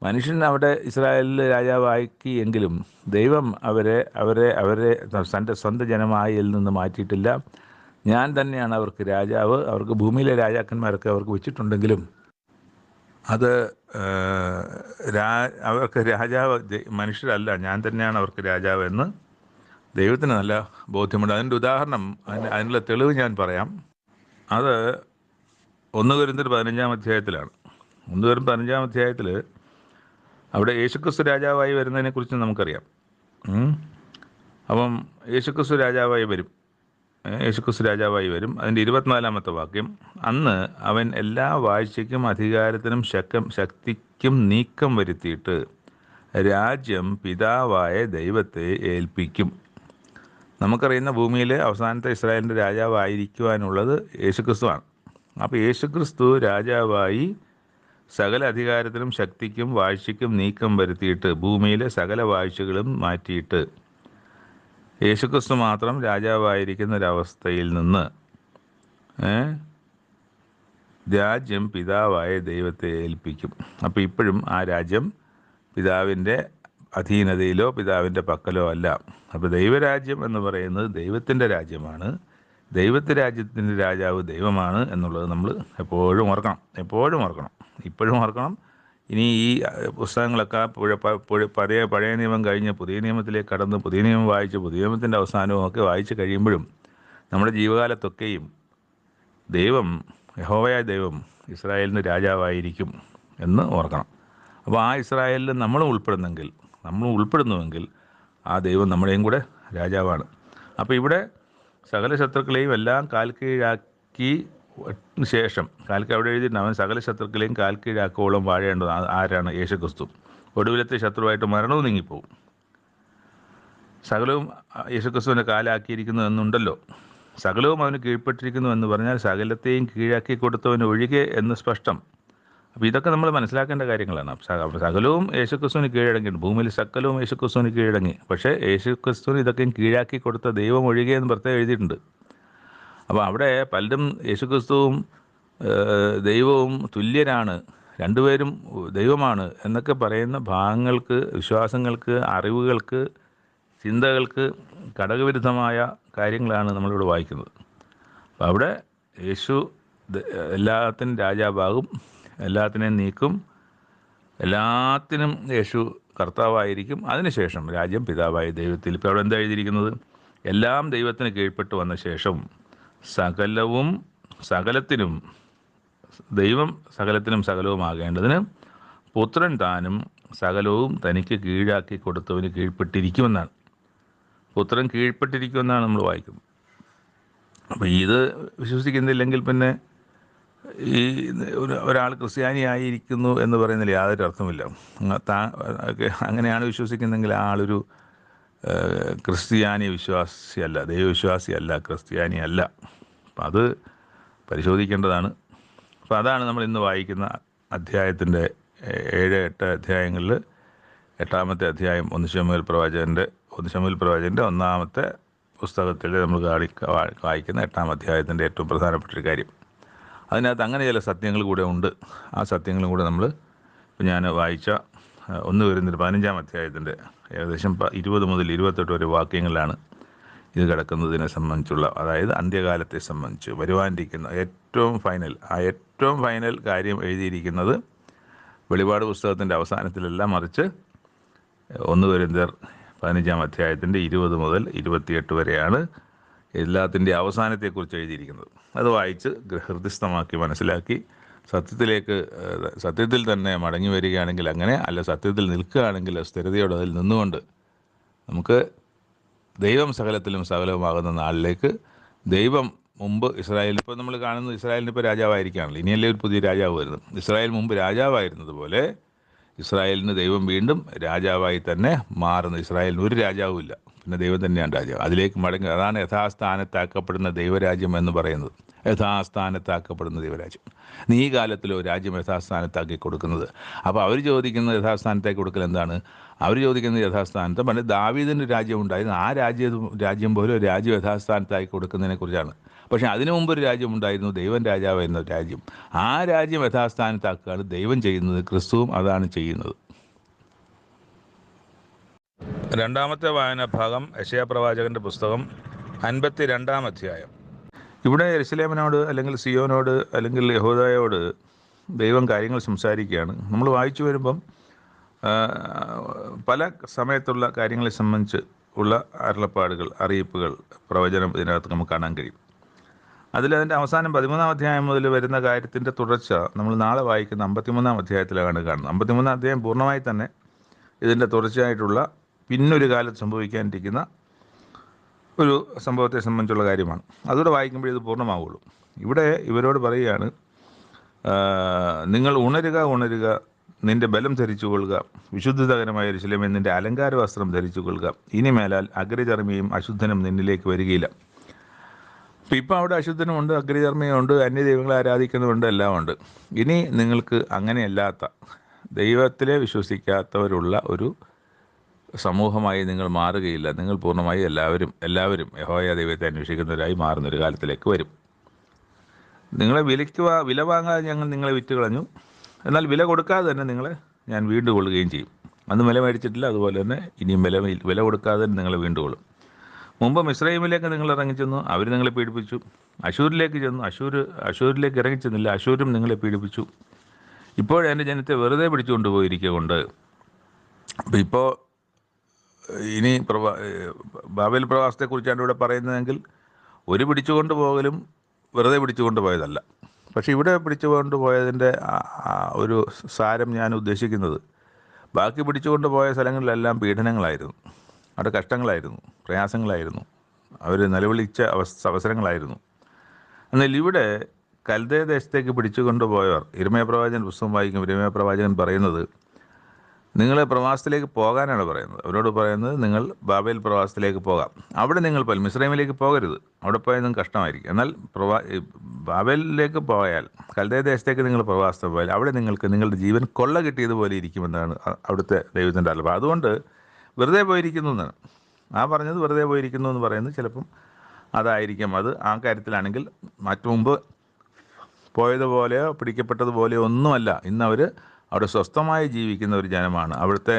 മനുഷ്യൻ അവിടെ ഇസ്രായേലിൽ രാജാവാക്കി എങ്കിലും ദൈവം അവരെ തൻ്റെ സ്വന്തം ജനമായതിൽ നിന്ന് മാറ്റിയിട്ടില്ല. ഞാൻ തന്നെയാണ് അവർക്ക് രാജാവ്. അവർക്ക് ഭൂമിയിലെ രാജാക്കന്മാരൊക്കെ അവർക്ക് വെച്ചിട്ടുണ്ടെങ്കിലും അത് അവർക്ക് രാജാവ് മനുഷ്യരല്ല, ഞാൻ തന്നെയാണ് അവർക്ക് രാജാവ് എന്ന് ദൈവത്തിന് നല്ല ബോധ്യമുണ്ട്. അതിൻ്റെ ഉദാഹരണം, അതിനുള്ള തെളിവ് ഞാൻ പറയാം. അത് 1 കൊരിന്ത്യർ 15-ാം അധ്യായത്തിലാണ്. 1 കൊരിന്ത്യർ 15-ാം അധ്യായത്തിൽ അവിടെ യേശുക്രിസ്തു രാജാവായി വരുന്നതിനെക്കുറിച്ച് നമുക്കറിയാം. അപ്പം യേശുക്രിസ്തു രാജാവായി വരും. അതിൻ്റെ 24-ാമത്തെ വാക്യം, അന്ന് അവൻ എല്ലാ വാഴ്ചയ്ക്കും അധികാരത്തിനും ശക്തിക്കും നീക്കം വരുത്തിയിട്ട് രാജ്യം പിതാവായ ദൈവത്തെ ഏൽപ്പിക്കും. നമുക്കറിയുന്ന ഭൂമിയിലെ അവസാനത്തെ ഇസ്രായേലിൻ്റെ രാജാവായിരിക്കുവാനുള്ളത് യേശുക്രിസ്തുവാണ്. അപ്പോൾ യേശുക്രിസ്തു രാജാവായി സകല അധികാരത്തിനും ശക്തിക്കും വാഴ്ചയ്ക്കും നീക്കം വരുത്തിയിട്ട് ഭൂമിയിലെ സകല വാഴ്ചകളും മാറ്റിയിട്ട് യേശുക്രിസ്തു മാത്രം രാജാവായിരിക്കുന്ന ഒരവസ്ഥയിൽ നിന്ന് രാജ്യം പിതാവായ ദൈവത്തെ ഏൽപ്പിക്കും. അപ്പോൾ ഇപ്പോഴും ആ രാജ്യം പിതാവിൻ്റെ അധീനതയിലോ പിതാവിൻ്റെ പക്കലോ അല്ല. അപ്പോൾ ദൈവരാജ്യം എന്ന് പറയുന്നത് ദൈവത്തിൻ്റെ രാജ്യമാണ്. ദൈവത്തിൻ്റെ രാജ്യത്തിൻ്റെ രാജാവ് ദൈവമാണ് എന്നുള്ളത് നമ്മൾ എപ്പോഴും ഓർക്കണം, ഇപ്പോഴും ഓർക്കണം. ഇനി ഈ പുസ്തകങ്ങളൊക്കെ പഴയ നിയമം കഴിഞ്ഞ് പുതിയ നിയമത്തിലേക്ക് കടന്ന് പുതിയ നിയമം വായിച്ച് പുതിയ നിയമത്തിൻ്റെ അവസാനവും ഒക്കെ വായിച്ച് കഴിയുമ്പോഴും നമ്മുടെ ജീവകാലത്തൊക്കെയും ദൈവം, യഹോവയായ ദൈവം ഇസ്രായേലിന് രാജാവായിരിക്കും എന്ന് ഓർക്കണം. അപ്പോൾ ആ ഇസ്രായേലിൽ നമ്മൾ ഉൾപ്പെടുന്നുവെങ്കിൽ ആ ദൈവം നമ്മുടെയും കൂടെ രാജാവാണ്. അപ്പോൾ ഇവിടെ സകല ശത്രുക്കളെയും എല്ലാം കാൽക്കീഴാക്കി ശേഷം അവിടെ എഴുതിയിട്ട് അവൻ സകല ശത്രുക്കളെയും കാൽക്കീഴാക്കോളം വാഴേണ്ടത് ആരാണ്? യേശുക്രിസ്തു. ഒടുവിലത്തെ ശത്രുവായിട്ട് മരണവും നീങ്ങിപ്പോവും. സകലവും യേശുക്രിസ്തുവിൻ്റെ കാലാക്കിയിരിക്കുന്നു എന്നുണ്ടല്ലോ. സകലവും അവന് കീഴ്പ്പെട്ടിരിക്കുന്നു എന്ന് പറഞ്ഞാൽ സകലത്തെയും കീഴാക്കി കൊടുത്തവന് ഒഴികെ എന്ന് സ്പഷ്ടം. അപ്പോൾ ഇതൊക്കെ നമ്മൾ മനസ്സിലാക്കേണ്ട കാര്യങ്ങളാണ്. സകലവും യേശുക്രിസ്തുവിന് കീഴടങ്ങിയിട്ട് ഭൂമിയിൽ സകലവും യേശുക്രിസ്തുവിന് കീഴടങ്ങി. പക്ഷേ യേശുക്രിസ്തുവിന് ഇതൊക്കെയും കീഴാക്കി കൊടുത്ത ദൈവം ഒഴികെ എന്ന് പ്രത്യേകം എഴുതിയിട്ടുണ്ട്. അപ്പോൾ അവിടെ പലരും യേശുക്രിസ്തുവും ദൈവവും തുല്യരാണ്, രണ്ടുപേരും ദൈവമാണ് എന്നൊക്കെ പറയുന്ന ഭാഗങ്ങൾക്ക്, വിശ്വാസങ്ങൾക്ക്, അറിവുകൾക്ക്, ചിന്തകൾക്ക് ഘടകവിരുദ്ധമായ കാര്യങ്ങളാണ് നമ്മളിവിടെ വായിക്കുന്നത്. അപ്പോൾ അവിടെ യേശു എല്ലാത്തിനും രാജാവാകും, എല്ലാത്തിനെയും നീക്കും, എല്ലാത്തിനും യേശു കർത്താവായിരിക്കും. അതിനുശേഷം രാജ്യം പിതാവായ ദൈവത്തിൽ. ഇപ്പോൾ അവിടെ എന്താ എഴുതിയിരിക്കുന്നത്? എല്ലാം ദൈവത്തിന് കീഴ്പ്പെട്ട് വന്ന ശേഷം സകലത്തിനും ദൈവം സകലവുമാകേണ്ടതിന് പുത്രൻ താനും സകലവും തനിക്ക് കീഴാക്കി കൊടുത്തവന് കീഴ്പ്പെട്ടിരിക്കുമെന്നാണ്. പുത്രൻ കീഴ്പ്പെട്ടിരിക്കുമെന്നാണ് നമ്മൾ വായിക്കുന്നത്. അപ്പോൾ ഇത് വിശ്വസിക്കുന്നില്ലെങ്കിൽ പിന്നെ ഈ ഒരാൾ ക്രിസ്ത്യാനിയായിരിക്കുന്നു എന്ന് പറയുന്നതിൽ യാതൊരു അർത്ഥമില്ല. അങ്ങനെയാണ് വിശ്വസിക്കുന്നെങ്കിൽ ആളൊരു ക്രിസ്ത്യാനി വിശ്വാസിയല്ല, ദൈവവിശ്വാസിയല്ല, ക്രിസ്ത്യാനിയല്ല. അപ്പം അത് പരിശോധിക്കേണ്ടതാണ്. അപ്പോൾ അതാണ് നമ്മൾ ഇന്ന് വായിക്കുന്ന അധ്യായത്തിൻ്റെ 7-8 അധ്യായങ്ങളിൽ 8-ാമത്തെ അധ്യായം 1 ശമൂവേൽ പ്രവാചകൻ്റെ 1-ാമത്തെ പുസ്തകത്തിൽ നമ്മൾ വായിക്കുന്ന 8-ാം അധ്യായത്തിൻ്റെ ഏറ്റവും പ്രധാനപ്പെട്ട ഒരു കാര്യം. അതിനകത്ത് അങ്ങനെ ചില സത്യങ്ങൾ കൂടെ ഉണ്ട്. ആ സത്യങ്ങളും കൂടെ നമ്മൾ ഇപ്പം ഞാൻ വായിച്ച 1 കൊരിന്ത്യർ 15-ാം അധ്യായത്തിൻ്റെ ഏകദേശം 20 മുതൽ 28 വരെ വാക്യങ്ങളിലാണ് ഇത് കിടക്കുന്നതിനെ സംബന്ധിച്ചുള്ള, അതായത് അന്ത്യകാലത്തെ സംബന്ധിച്ച് വരുവാനിരിക്കുന്ന ഏറ്റവും ഫൈനൽ കാര്യം എഴുതിയിരിക്കുന്നത് വെളിപാട് പുസ്തകത്തിൻ്റെ അവസാനത്തിലല്ല, മറിച്ച് 1 കൊരിന്ത്യർ 15-ാം അധ്യായത്തിൻ്റെ 20 മുതൽ 28 വരെയാണ് എല്ലാത്തിൻ്റെ അവസാനത്തെക്കുറിച്ച് എഴുതിയിരിക്കുന്നത്. അത് വായിച്ച് ഹൃദയസ്ഥമാക്കി മനസ്സിലാക്കി സത്യത്തിൽ തന്നെ മടങ്ങി വരികയാണെങ്കിൽ അങ്ങനെ, അല്ല സത്യത്തിൽ നിൽക്കുകയാണെങ്കിൽ സ്ഥിരതയോടെ അതിൽ നിന്നുകൊണ്ട് നമുക്ക് ദൈവം സകലവുമാകുന്ന നാളിലേക്ക്, ദൈവം മുമ്പ് ഇപ്പോൾ നമ്മൾ കാണുന്നത് ഇസ്രായേലിന് ഇപ്പോൾ രാജാവായിരിക്കുകയാണല്ലോ. ഇനിയല്ലേ ഒരു പുതിയ രാജാവ് വരുന്നത്. ഇസ്രായേൽ മുമ്പ് രാജാവായിരുന്നത് പോലെ ഇസ്രായേലിന് ദൈവം വീണ്ടും രാജാവായി തന്നെ മാറുന്നു. ഇസ്രായേലിന് ഒരു രാജാവും ഇല്ല, പിന്നെ ദൈവം തന്നെയാണ് രാജാവ്. അതിലേക്ക് മടങ്ങി, അതാണ് യഥാസ്ഥാനത്താക്കപ്പെടുന്ന ദൈവരാജ്യം എന്ന് പറയുന്നത്. യഥാസ്ഥാനത്താക്കപ്പെടുന്ന ദൈവരാജ്യം. ഈ കാലത്തിലോ രാജ്യം യഥാസ്ഥാനത്താക്കി കൊടുക്കുന്നത്. അപ്പോൾ അവർ ചോദിക്കുന്നത് യഥാസ്ഥാനത്താക്കി കൊടുക്കൽ എന്താണ്? അവർ ചോദിക്കുന്നത് യഥാസ്ഥാനത്ത് പണ്ട് ദാവീദിന് രാജ്യം ഉണ്ടായിരുന്നു, ആ രാജ്യം പോലെ ഒരു രാജ്യം യഥാസ്ഥാനത്താക്കി കൊടുക്കുന്നതിനെ കുറിച്ചാണ്. പക്ഷേ അതിനു മുമ്പ് ഒരു രാജ്യം ഉണ്ടായിരുന്നു, ദൈവം രാജാവായിരുന്ന രാജ്യം. ആ രാജ്യം യഥാസ്ഥാനത്താക്കുകയാണ് ദൈവം ചെയ്യുന്നത്. ക്രിസ്തുവും അതാണ് ചെയ്യുന്നത്. 2-ാമത്തെ വായന ഭാഗം യെശയ്യാ പ്രവാചകൻ്റെ പുസ്തകം 52-ാം അധ്യായം. ഇവിടെ യെരുശലേമിനോട് അല്ലെങ്കിൽ സിയോനോട് അല്ലെങ്കിൽ യഹൂദയോട് ദൈവം കാര്യങ്ങൾ സംസാരിക്കുകയാണ്. നമ്മൾ വായിച്ചു വരുമ്പം പല സമയത്തുള്ള കാര്യങ്ങളെ സംബന്ധിച്ച് ഉള്ള അരുളപ്പാടുകൾ, അറിയിപ്പുകൾ, പ്രവചനം ഇതിനകത്ത് നമുക്ക് കാണാൻ കഴിയും. അതിൻ്റെ അവസാനം 13-ാം അധ്യായം മുതൽ വരുന്ന കാര്യത്തിൻ്റെ തുടർച്ച നമ്മൾ നാളെ വായിക്കുന്ന 53-ാം അധ്യായത്തിലാണ് കാണുന്നത്. 53-ാം അധ്യായം പൂർണ്ണമായി തന്നെ ഇതിൻ്റെ തുടർച്ചയായിട്ടുള്ള പിന്നൊരു കാലത്ത് സംഭവിക്കാനിരിക്കുന്ന ഒരു സംഭവത്തെ സംബന്ധിച്ചുള്ള കാര്യമാണ്. അതുകൂടെ വായിക്കുമ്പോൾ ഇത് പൂർണ്ണമാവുള്ളൂ. ഇവിടെ ഇവരോട് പറയുകയാണ്, നിങ്ങൾ ഉണരുക, നിന്റെ ബലം ധരിച്ചു കൊള്ളുക, വിശുദ്ധതകരമായ യെരൂശലേമേ നിന്റെ അലങ്കാര വസ്ത്രം ധരിച്ചു കൊള്ളുക, ഇനി മേലാൽ അഗ്രചർമ്മിയും അശുദ്ധനും നിന്നിലേക്ക് വരികയില്ല. ഇപ്പം അവിടെ അശുദ്ധനുമുണ്ട്, അഗ്രചർമ്മിയുമുണ്ട്, അന്യദൈവങ്ങളെ ആരാധിക്കുന്നുമുണ്ട്, എല്ലാം ഉണ്ട്. ഇനി നിങ്ങൾക്ക് അങ്ങനെയല്ലാത്ത ദൈവത്തിലെ വിശ്വസിക്കാത്തവരുള്ള ഒരു സമൂഹമായി നിങ്ങൾ മാറുകയില്ല. നിങ്ങൾ പൂർണ്ണമായി എല്ലാവരും യഹോവ ദൈവത്തെ അന്വേഷിക്കുന്നവരായി മാറുന്നൊരു കാലത്തിലേക്ക് വരും. നിങ്ങളെ വില വാങ്ങാതെ ഞങ്ങൾ നിങ്ങളെ വിറ്റ് കളഞ്ഞു, എന്നാൽ വില കൊടുക്കാതെ തന്നെ നിങ്ങളെ ഞാൻ വീണ്ടുകൊള്ളുകയും ചെയ്യും. അന്ന് വില മേടിച്ചിട്ടില്ല, അതുപോലെ തന്നെ ഇനിയും വില കൊടുക്കാതെ തന്നെ നിങ്ങളെ വീണ്ടുകൊള്ളും. മുമ്പ് മിസ്രയീമിലേക്ക് നിങ്ങൾ ഇറങ്ങിച്ചെന്നു, അവർ നിങ്ങളെ പീഡിപ്പിച്ചു. അശൂരിലേക്ക് ചെന്നു, അശൂരിലേക്ക് ഇറങ്ങിച്ചെന്നില്ല, അശൂരും നിങ്ങളെ പീഡിപ്പിച്ചു. ഇപ്പോഴെൻ്റെ ജനത്തെ വെറുതെ പിടിച്ചുകൊണ്ട് പോയിരിക്കൊണ്ട് ഇപ്പോൾ ഇനി ബാബേൽ പ്രവാസത്തെക്കുറിച്ചാണ് ഇവിടെ പറയുന്നതെങ്കിൽ ഒരു പിടിച്ചുകൊണ്ട് പോകലും വെറുതെ പിടിച്ചുകൊണ്ട് പോയതല്ല. പക്ഷേ ഇവിടെ പിടിച്ചുകൊണ്ട് പോയതിൻ്റെ ഒരു സാരം ഞാൻ ഉദ്ദേശിക്കുന്നത്, ബാക്കി പിടിച്ചുകൊണ്ട് പോയ സ്ഥലങ്ങളിലെല്ലാം പീഡനങ്ങളായിരുന്നു, അവിടെ കഷ്ടങ്ങളായിരുന്നു, പ്രയാസങ്ങളായിരുന്നു, അവർ നിലവിളിച്ച അവസരങ്ങളായിരുന്നു. എന്നാൽ ഇവിടെ കൽദയ ദേശത്തേക്ക് പിടിച്ചുകൊണ്ട് പോയവർ, യിരെമ്യാ പ്രവാചകൻ പുസ്തകം വായിക്കും, യിരെമ്യാ പ്രവാചകൻ പറയുന്നത് നിങ്ങൾ പ്രവാസത്തിലേക്ക് പോകാനാണ് പറയുന്നത്. അവരോട് പറയുന്നത് നിങ്ങൾ ബാബേൽ പ്രവാസത്തിലേക്ക് പോകാം, അവിടെ നിങ്ങൾ മിസ്രൈമിലേക്ക് പോകരുത്, അവിടെ പോയാൽ നിങ്ങൾക്ക് കഷ്ടമായിരിക്കും. എന്നാൽ ബാബേലിലേക്ക് പോയാൽ, കൽദയ ദേശത്തേക്ക് നിങ്ങൾ പ്രവാസത്തിൽ പോയാൽ അവിടെ നിങ്ങൾക്ക് നിങ്ങളുടെ ജീവൻ കൊള്ള കിട്ടിയതുപോലെ ഇരിക്കുമെന്നാണ് അവിടുത്തെ ദൈവത്തിൻ്റെ അരുളപ്പാട്. അതുകൊണ്ട് വെറുതെ പോയിരിക്കുന്നു എന്നാണ് പറഞ്ഞത്. വെറുതെ പോയിരിക്കുന്നു എന്ന് പറയുന്നത് ചിലപ്പം അതായിരിക്കാം. അത് ആ കാര്യത്തിലാണെങ്കിൽ മുമ്പ് പോയതുപോലെയോ പിടിക്കപ്പെട്ടതുപോലെയോ ഒന്നുമല്ല. ഇന്നവർ അവിടെ സ്വസ്ഥമായി ജീവിക്കുന്ന ഒരു ജനമാണ്. അവിടുത്തെ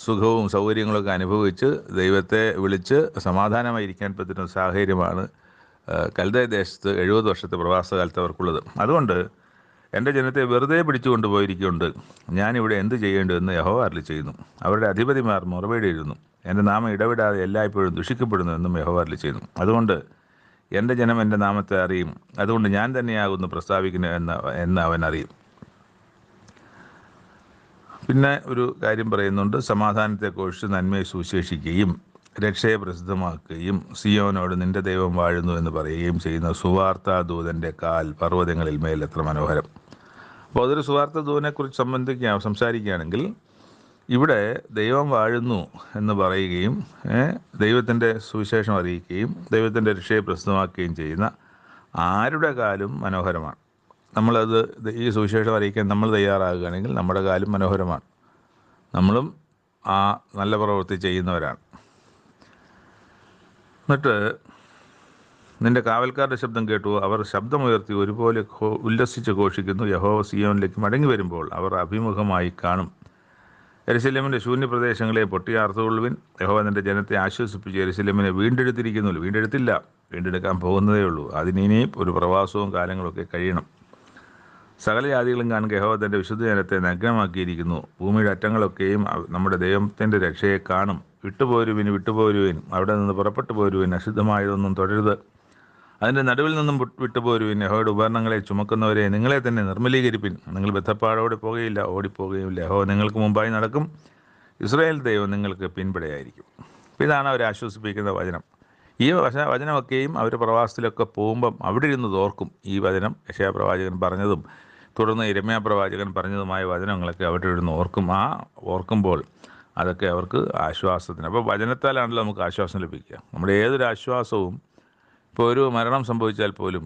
സുഖവും സൗകര്യങ്ങളൊക്കെ അനുഭവിച്ച് ദൈവത്തെ വിളിച്ച് സമാധാനമായിരിക്കാൻ പറ്റുന്ന സാഹചര്യമാണ് കൽദയ ദേശത്ത് 70 വർഷത്തെ പ്രവാസകാലത്ത് അവർക്കുള്ളത്. അതുകൊണ്ട് എൻ്റെ ജനത്തെ വെറുതെ പിടിച്ചുകൊണ്ട് പോയിരിക്കുന്നുണ്ട്, ഞാനിവിടെ എന്ത് ചെയ്യേണ്ടതെന്ന് യഹോവ അരുളിച്ചെയ്യുന്നു. അവരുടെ അധിപതിമാർ മുറവേടിയിരുന്നു, എൻ്റെ നാമം ഇടവിടാതെ എല്ലായ്പ്പോഴും ദുഷിക്കപ്പെടുന്നു എന്നും യഹോവ അരുളിച്ചെയ്യുന്നു. അതുകൊണ്ട് എൻ്റെ ജനം എൻ്റെ നാമത്തെ അറിയും, അതുകൊണ്ട് ഞാൻ തന്നെയാകുന്നു പ്രസ്താവിക്കുന്നു എന്ന് അവൻ അറിയും. പിന്നെ ഒരു കാര്യം പറയുന്നുണ്ട്, സമാധാനത്തെ ഘോഷിച്ച് നന്മയെ സുവിശേഷിക്കുകയും രക്ഷയെ പ്രസിദ്ധമാക്കുകയും സിയോനോട് നിന്റെ ദൈവം വാഴുന്നു എന്ന് പറയുകയും ചെയ്യുന്ന സുവാർത്താ ദൂതൻ്റെ കാൽ പർവ്വതങ്ങളിൽ മേൽ എത്ര മനോഹരം. അപ്പോൾ അതൊരു സുവാർത്താ ദൂതനെക്കുറിച്ച് സംസാരിക്കുകയാണെങ്കിൽ ഇവിടെ ദൈവം വാഴുന്നു എന്ന് പറയുകയും ദൈവത്തിൻ്റെ സുവിശേഷം അറിയിക്കുകയും ദൈവത്തിൻ്റെ രക്ഷയെ പ്രസിദ്ധമാക്കുകയും ചെയ്യുന്ന ആരുടെ കാലും മനോഹരമാണ്. നമ്മളത് ഈ സുവിശേഷം അറിയിക്കാൻ നമ്മൾ തയ്യാറാകുകയാണെങ്കിൽ നമ്മുടെ കാലും മനോഹരമാണ്, നമ്മളും ആ നല്ല പ്രവൃത്തി ചെയ്യുന്നവരാണ്. എന്നിട്ട് നിന്റെ കാവൽക്കാരുടെ ശബ്ദം കേട്ടു, അവർ ശബ്ദമുയർത്തി ഒരുപോലെ ഉല്ലസിച്ച് ഘോഷിക്കുന്നു. യഹോവ സിയോനിലേക്ക് മടങ്ങി വരുമ്പോൾ അവർ അഭിമുഖമായി കാണും. യെരൂശലേമിൻ്റെ ശൂന്യപ്രദേശങ്ങളെ പൊട്ടിയാർത്തുകൊള്ളുവിൻ. യഹോവ നിന്റെ ജനത്തെ ആശ്വസിപ്പിച്ച് യെരൂശലേമിനെ വീണ്ടെടുത്തിരിക്കുന്നുള്ളൂ. വീണ്ടെടുക്കാൻ പോകുന്നതേ ഉള്ളൂ. അതിനിയും ഒരു പ്രവാസവും കാലങ്ങളൊക്കെ കഴിയണം. സകല ജാതികളും കാണുക, യഹോവ തൻ്റെ വിശുദ്ധ ജനത്തെ നഗ്നമാക്കിയിരിക്കുന്നു. ഭൂമിയുടെ അറ്റങ്ങളൊക്കെയും നമ്മുടെ ദൈവത്തിൻ്റെ രക്ഷയെ കാണും. വിട്ടുപോരുവിൻ, അവിടെ നിന്ന് പുറപ്പെട്ടു പോരുവിൻ, അശുദ്ധമായതൊന്നും തൊഴരുത്, അതിൻ്റെ നടുവിൽ നിന്നും വിട്ടുപോരുവിൻ. യഹോവയുടെ ഉപകരണങ്ങളെ ചുമക്കുന്നവരെ നിങ്ങളെ തന്നെ നിർമ്മലീകരിപ്പിൻ. നിങ്ങൾ ബദ്ധപ്പാടോടെ പോകുകയില്ല, ഓടിപ്പോകുകയില്ല. യഹോവ നിങ്ങൾക്ക് മുമ്പായി നടക്കും, ഇസ്രായേൽ ദൈവം നിങ്ങൾക്ക് പിൻപടയായിരിക്കും. ഇതാണ് അവർ ആശ്വസിപ്പിക്കുന്ന വചനം. ഈ വചനമൊക്കെയും അവർ പ്രവാസത്തിലൊക്കെ പോകുമ്പം അവിടെ ഇരുന്ന് ഓർക്കും. ഈ വചനം യെശയ്യാ പ്രവാചകൻ പറഞ്ഞതും തുടർന്ന് യിരെമ്യാ പ്രവാചകൻ പറഞ്ഞതുമായ വചനങ്ങളൊക്കെ അവിടെ ഇരുന്ന് ഓർക്കും. ഓർക്കുമ്പോൾ അതൊക്കെ അവർക്ക് ആശ്വാസത്തിന്. അപ്പോൾ വചനത്താലാണല്ലോ നമുക്ക് ആശ്വാസം ലഭിക്കുക. നമ്മുടെ ഏതൊരു ആശ്വാസവും, ഇപ്പോൾ ഒരു മരണം സംഭവിച്ചാൽ പോലും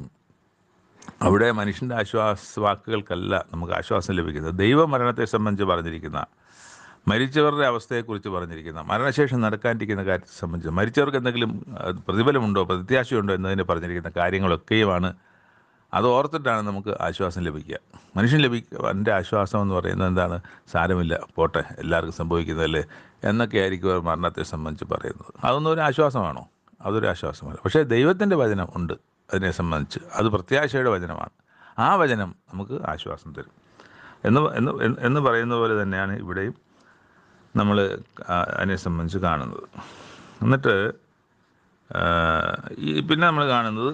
അവിടെ മനുഷ്യൻ്റെ വാക്കുകൾക്കല്ല നമുക്ക് ആശ്വാസം ലഭിക്കുന്നത്. ദൈവമരണത്തെ സംബന്ധിച്ച് പറഞ്ഞിരിക്കുന്ന, മരിച്ചവരുടെ അവസ്ഥയെക്കുറിച്ച് പറഞ്ഞിരിക്കുന്ന, മരണശേഷം നടക്കാനിരിക്കുന്ന കാര്യത്തെ സംബന്ധിച്ച്, മരിച്ചവർക്ക് എന്തെങ്കിലും പ്രതിഫലമുണ്ടോ, പ്രത്യാശയുണ്ടോ എന്നതിന് പറഞ്ഞിരിക്കുന്ന കാര്യങ്ങളൊക്കെയുമാണ്. അത് ഓർത്തിട്ടാണ് നമുക്ക് ആശ്വാസം ലഭിക്കുക. എൻ്റെ ആശ്വാസം എന്ന് പറയുന്നത് എന്താണ്? സാരമില്ല, പോട്ടെ, എല്ലാവർക്കും സംഭവിക്കുന്നതല്ലേ എന്നൊക്കെ ആയിരിക്കും അവർ മരണത്തെ സംബന്ധിച്ച് പറയുന്നത്. അതൊന്നും ഒരു ആശ്വാസമാണോ? അതൊരു ആശ്വാസമല്ല. പക്ഷേ ദൈവത്തിൻ്റെ വചനം ഉണ്ട് അതിനെ സംബന്ധിച്ച്. അത് പ്രത്യാശയുടെ വചനമാണ്. ആ വചനം നമുക്ക് ആശ്വാസം തരും എന്ന് പറയുന്ന പോലെ തന്നെയാണ് ഇവിടെയും നമ്മൾ അതിനെ സംബന്ധിച്ച് കാണുന്നത്. എന്നിട്ട് പിന്നെ നമ്മൾ കാണുന്നത്